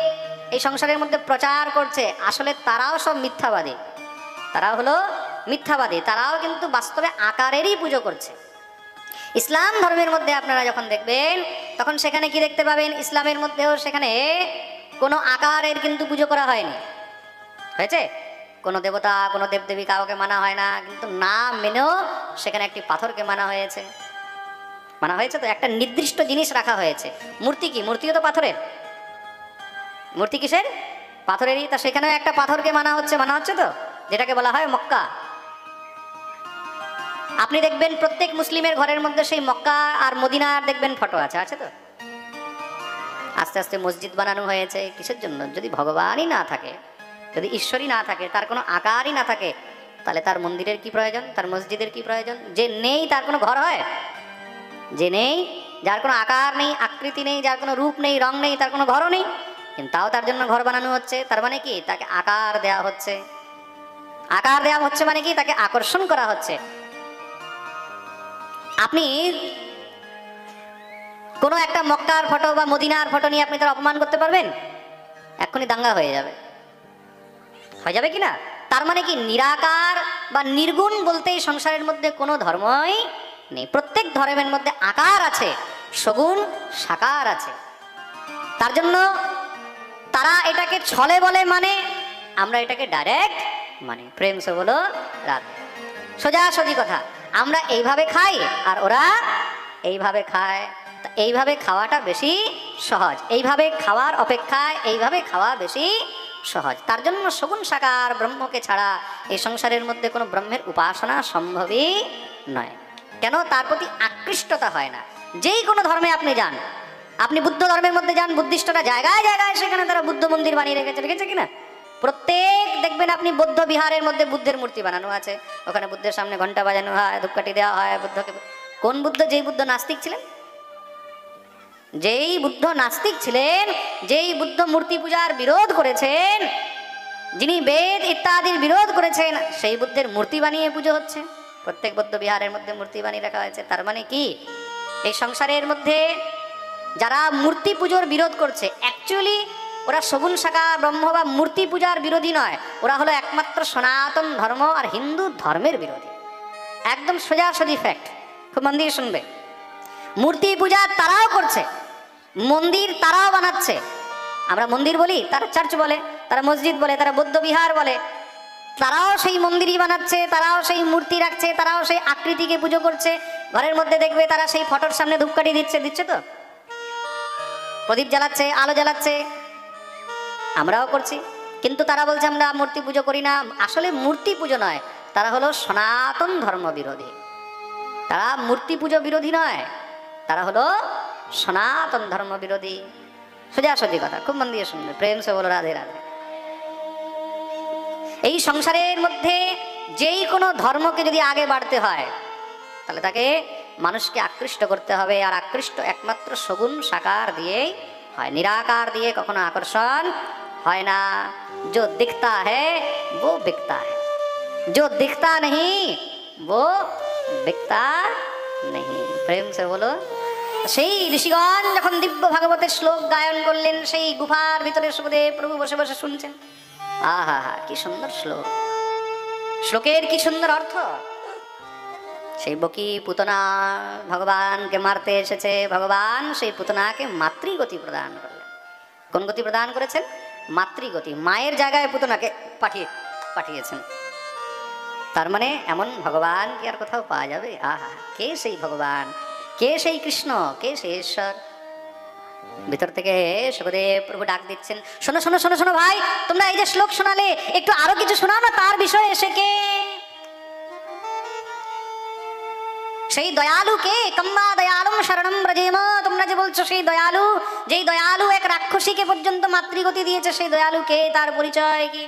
Speaker 1: এই সংসারের মধ্যে প্রচার করছে আসলে তারাও সব মিথ্যাবাদী। তারাও হলো মিথ্যাবাদী। তারাও কিন্তু বাস্তবে আকারেরই পুজো করছে। ইসলাম ধর্মের মধ্যে আপনারা যখন দেখবেন তখন সেখানে কি দেখতে পাবেন? ইসলামের মধ্যেও সেখানে কোনো আকারের কিন্তু পুজো করা হয়নি। হয়েছে? কোনো দেবতা, কোনো দেবদেবী কাউকে মানা হয় না, কিন্তু নাম মেনেও সেখানে একটি পাথরকে মানা হয়েছে। মানা হয়েছে তো, একটা নির্দিষ্ট জিনিস রাখা হয়েছে। মূর্তি কি? মূর্তিও তো পাথরের। মূর্তি কিসের? পাথরেরই। তা সেখানেও একটা পাথরকে মানা হচ্ছে। মানা হচ্ছে তো, যেটাকে বলা হয় মক্কা। আপনি দেখবেন প্রত্যেক মুসলিমের ঘরের মধ্যে সেই মক্কা আর মদিনার দেখবেন ফটো আছে। আছে তো? আস্তে আস্তে মসজিদ বানানো হয়েছে। কিসের জন্য? যদি ভগবানই না থাকে, যদি ঈশ্বরই না থাকে, তার কোনো আকারই না থাকে, তাহলে তার মন্দিরের কি প্রয়োজন? তার মসজিদের কি প্রয়োজন? যে নেই তার কোনো ঘর হয়? যে নেই, যার কোনো আকার নেই, আকৃতি নেই, যার কোনো রূপ নেই, রং নেই, তার কোনো ঘরও নেই, কিন্তু তাও তার জন্য ঘর বানানো হচ্ছে। তার মানে কি? তাকে আকার দেয়া হচ্ছে। আকার দেয়া হচ্ছে মানে কি? তাকে আকর্ষণ করা হচ্ছে। আপনি কোনো একটা মক্কার ফটো বা মদিনার ফটো নিয়ে আপনি তার অপমান করতে পারবেন? এক্ষুনি দাঙ্গা হয়ে যাবে। হয়ে যাবে কিনা? তার মানে কি, নিরাকার বা নির্গুণ বলতে সংসারের মধ্যে কোনো ধর্মই নেই। প্রত্যেক ধর্মের মধ্যে আকার আছে, সগুণ সাকার আছে। তার জন্য তারা এটাকে ছলে বলে মানে, আমরা এটাকে ডাইরেক্ট মানে। প্রেম সে বলো রাধে। সোজাসুজি কথা। আমরা এইভাবে খাই আর ওরা এইভাবে খায়। এইভাবে খাওয়াটা বেশি সহজ। এইভাবে খাওয়ার অপেক্ষায় এইভাবে খাওয়া বেশি সহজ। তার জন্য সগুণ সাকার ব্রহ্মকে ছাড়া এই সংসারের মধ্যে কোনো ব্রহ্মের উপাসনা সম্ভবই নয়। কেন? তার প্রতি আকৃষ্টতা হয় না। যেই কোনো ধর্মে আপনি যান, আপনি বুদ্ধ ধর্মের মধ্যে যান, বুদ্ধিস্টরা জায়গায় জায়গায় সেখানে তারা বুদ্ধ মন্দির বানিয়ে রেখেছে। রেখেছে কিনা? প্রত্যেক দেখবেন আপনি বৌদ্ধ বিহারের মধ্যে বুদ্ধের মূর্তি বানানো আছে। ওখানে বুদ্ধের সামনে ঘন্টা বাজানো হয়, ধূপকাঠি দেওয়া হয় বুদ্ধকে। কোন বুদ্ধ? যেই বুদ্ধ নাস্তিক ছিলেন। যেই বুদ্ধ নাস্তিক ছিলেন, যেই বুদ্ধ মূর্তি পূজার বিরোধ করেছেন, যিনি বেদ ইত্যাদির বিরোধ করেছেন, সেই বুদ্ধের মূর্তি বানিয়ে পুজো হচ্ছে। প্রত্যেক বৌদ্ধ বিহারের মধ্যে মূর্তি বানিয়ে রাখা হয়েছে। তার মানে কি, এই সংসারের মধ্যে যারা মূর্তি পুজোর বিরোধ করছে, অ্যাকচুয়ালি ওরা সগুণ শাখা ব্রহ্ম বা মূর্তি পূজার বিরোধী নয়, ওরা হলো একমাত্র সনাতন ধর্ম আর হিন্দু ধর্মের বিরোধী। একদম সোজাসুজি ফ্যাক্ট। খুব মন দিয়ে শুনবে। মূর্তি পূজা তারাও করছে, মন্দির তারাও বানাচ্ছে। আমরা মন্দির বলি, তারা চার্চ বলে, তারা মসজিদ বলে, তারা বৌদ্ধ বিহার বলে। তারাও সেই মন্দিরই বানাচ্ছে, তারাও সেই মূর্তি রাখছে, তারাও সেই আকৃতিকে পুজো করছে। ঘরের মধ্যে দেখবে তারা সেই ফটোর সামনে ধূপকাঠি দিচ্ছে তো, প্রদীপ জ্বালাচ্ছে, আলো জ্বালাচ্ছে। আমরাও করছি, কিন্তু তারা বলছে আমরা মূর্তি পুজো করি না। আসলে মূর্তি পুজো নয়, তারা হলো সনাতন ধর্ম বিরোধী। তারা মূর্তি পুজো বিরোধী নয়, তারা হলো সনাতন ধর্ম বিরোধী। সোজাসুজি কথা। খুব মন দিয়ে শুনবে। প্রেম সে বলো রাধে রাধে। এই সংসারের মধ্যে যেই কোনো ধর্মকে যদি আগে বাড়তে হয় তাহলে তাকে মানুষকে আকৃষ্ট করতে হবে, আর আকৃষ্ট একমাত্র সগুণ সাকার দিয়েই হয়, নিরাকার দিয়ে কখনো আকর্ষণ হয় না। जो दिखता है वो बिकता है, जो दिखता नहीं वो बिकता नहीं। প্রেম সে বলো। সেই ঋষিগণ যখন দিব্য ভাগবতের শ্লোক গায়ন করলেন, সেই গুফার ভিতরে সুখদেব প্রভু বসে বসে শুনছেন। আহা হা, কি সুন্দর শ্লোক, শ্লোকের কি সুন্দর অর্থ। সেই বকি পুতনা ভগবানকে মারতে এসেছে, ভগবান সেই পুতনাকে মাতৃগতি প্রদান করলেন। কোন গতি প্রদান করেছেন? মাতৃগতি। মায়ের জায়গায় পুতনাকে পাঠিয়েছেন। তার মানে এমন ভগবান কি আর কোথাও পাওয়া যাবে? আহা, কে সেই ভগবান, কে সেই কৃষ্ণ, কে সেই ঈশ্বর। ভিতর থেকে সুখদেব প্রভু ডাক দিচ্ছেন, শোনো শোনো শোনো শোনো ভাই, তোমরা এই যে শ্লোক শোনালে, একটু আরো কিছু শোনাও না তার বিষয়ে এসে। কে সেই দয়ালু? কে কম্মা দয়ালুম শরণম ব্রজেম, তোমরা যে বলছো সেই দয়ালু, যেই দয়ালু এক রাক্ষসীকে পর্যন্ত মাতৃগতি দিয়েছে, সেই দয়ালু কে, তার পরিচয় কি?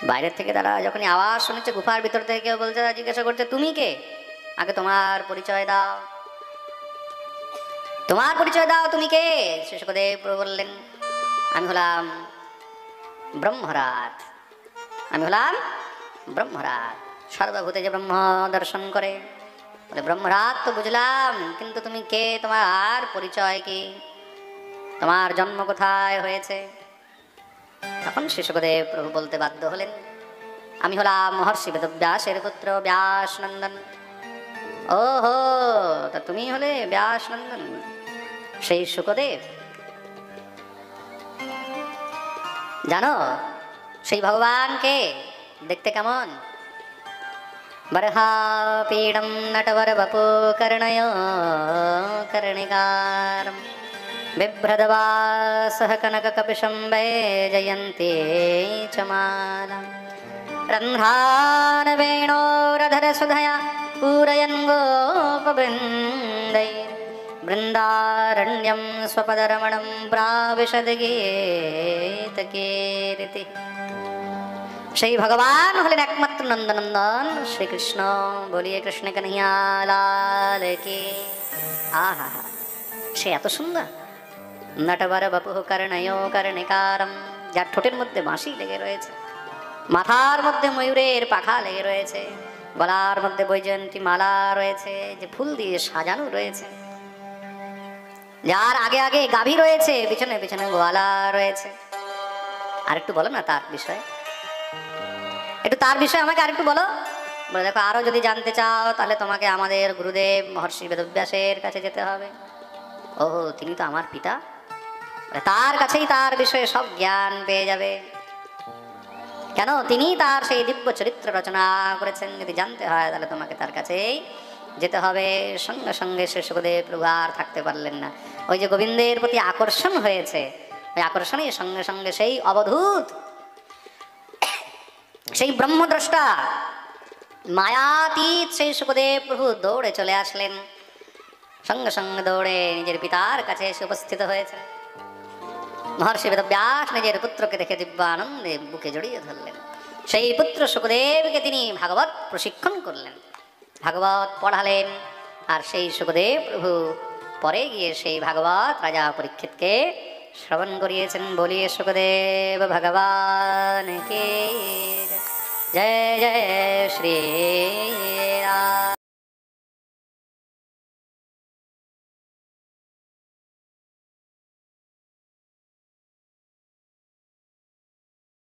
Speaker 1: বাইরের থেকে তারা যখনই আওয়াজ শুনেছে, গুফার ভিতর থেকে কেউ বলছে, জিজ্ঞাসা করছে, তুমি কে? আগে তোমার পরিচয় দাও, তোমার পরিচয় দাও, তুমি কে? সুখদেব বললেন, আমি হলাম ব্রহ্মরাট, আমি হলাম ব্রহ্মরাট। সর্বভূতে যে ব্রহ্ম দর্শন করে, বলে ব্রহ্মরাট তো বুঝলাম, কিন্তু তুমি কে, তোমার পরিচয় কি, তোমার জন্ম কোথায় হয়েছে? তখন সুখদেব প্রভু বলতে বাধ্য হলেন, আমি হলাম মহর্ষি বেদব্যাসের পুত্র ব্যাস নন্দন। ওহো, তা তুমি হলে ব্যাস নন্দন, সেই সুখদেব। জানো সেই ভগবানকে দেখতে কেমন? বরহাপীডম নটবর বপু কর্ণয় কর্ণিকারম বিভ্রদবাসহ কনক কপিশম জয়ন্তে চ মালা রন্ধ্রান বেণোরধর সুধয়া पूरयन् गोपवृन्दैः বৃন্দারণ্যম স্বপদরমণম প্রাবিশদ্গীতকীর্তিঃ। সেই ভগবান হলেন একমাত্র নন্দনন্দন শ্রীকৃষ্ণ। বলিয়ে কৃষ্ণ কন্হैया লাল কি। আহা, সে এত সুন্দর। নটবর বপুঃ কর্ণয় কর্ণিকারম, যার ঠোঁটের মধ্যে বাঁশি লেগে রয়েছে, মাথার মধ্যে ময়ূরের পাখা লেগে রয়েছে, গলার মধ্যে বৈজয়ন্তী মালা রয়েছে, যে ফুল দিয়ে সাজানো রয়েছে, যার আগে আগে গাভী রয়েছে, পিছনে পিছনে গোয়ালা রয়েছে। আর একটু বলো না তার বিষয়ে, একটু তার বিষয়ে আমাকে আরেকটু বলো। বলে দেখো, আরো যদি জানতে চাও তাহলে তোমাকে আমাদের গুরুদেব মহর্ষি বেদব্যাসের কাছে যেতে হবে। ও, তিনি তো আমার পিতা, তার কাছেই তার বিষয়ে সব জ্ঞান পেয়ে যাবে। কেন? তিনি তার সেই দিব্য চরিত্র রচনা করেছেন। যদি জানতে হয় তাহলে তোমাকে তার কাছেই যেতে হবে। সঙ্গে সঙ্গে সে সুখদেব প্রভু আর থাকতে পারলেন না। ওই যে গোবিন্দের প্রতি আকর্ষণ হয়েছে, ওই আকর্ষণের সঙ্গে সঙ্গে সেই অবধূত, সেই ব্রহ্মদ্রষ্টা, মায়াতীত সেই সুখদেব প্রভু দৌড়ে চলে আসলেন। সঙ্গে সঙ্গে দৌড়ে নিজের পিতার কাছে এসে উপস্থিত হয়েছে। মহর্ষি বেদব্যাস নিজের পুত্রকে দেখে দিব্য আনন্দে বুকে জড়িয়ে ধরলেন। সেই পুত্র সুখদেবকে তিনি ভাগবত প্রশিক্ষণ করলেন, ভাগবত পড়ালেন। আর সেই সুখদেব প্রভু পরে গিয়ে সেই ভাগবত রাজা পরীক্ষিতকে শ্রবণ করিয়েছেন। বলিয়ে সুখদেব ভগবান কে জয়। জয় জয় শ্রী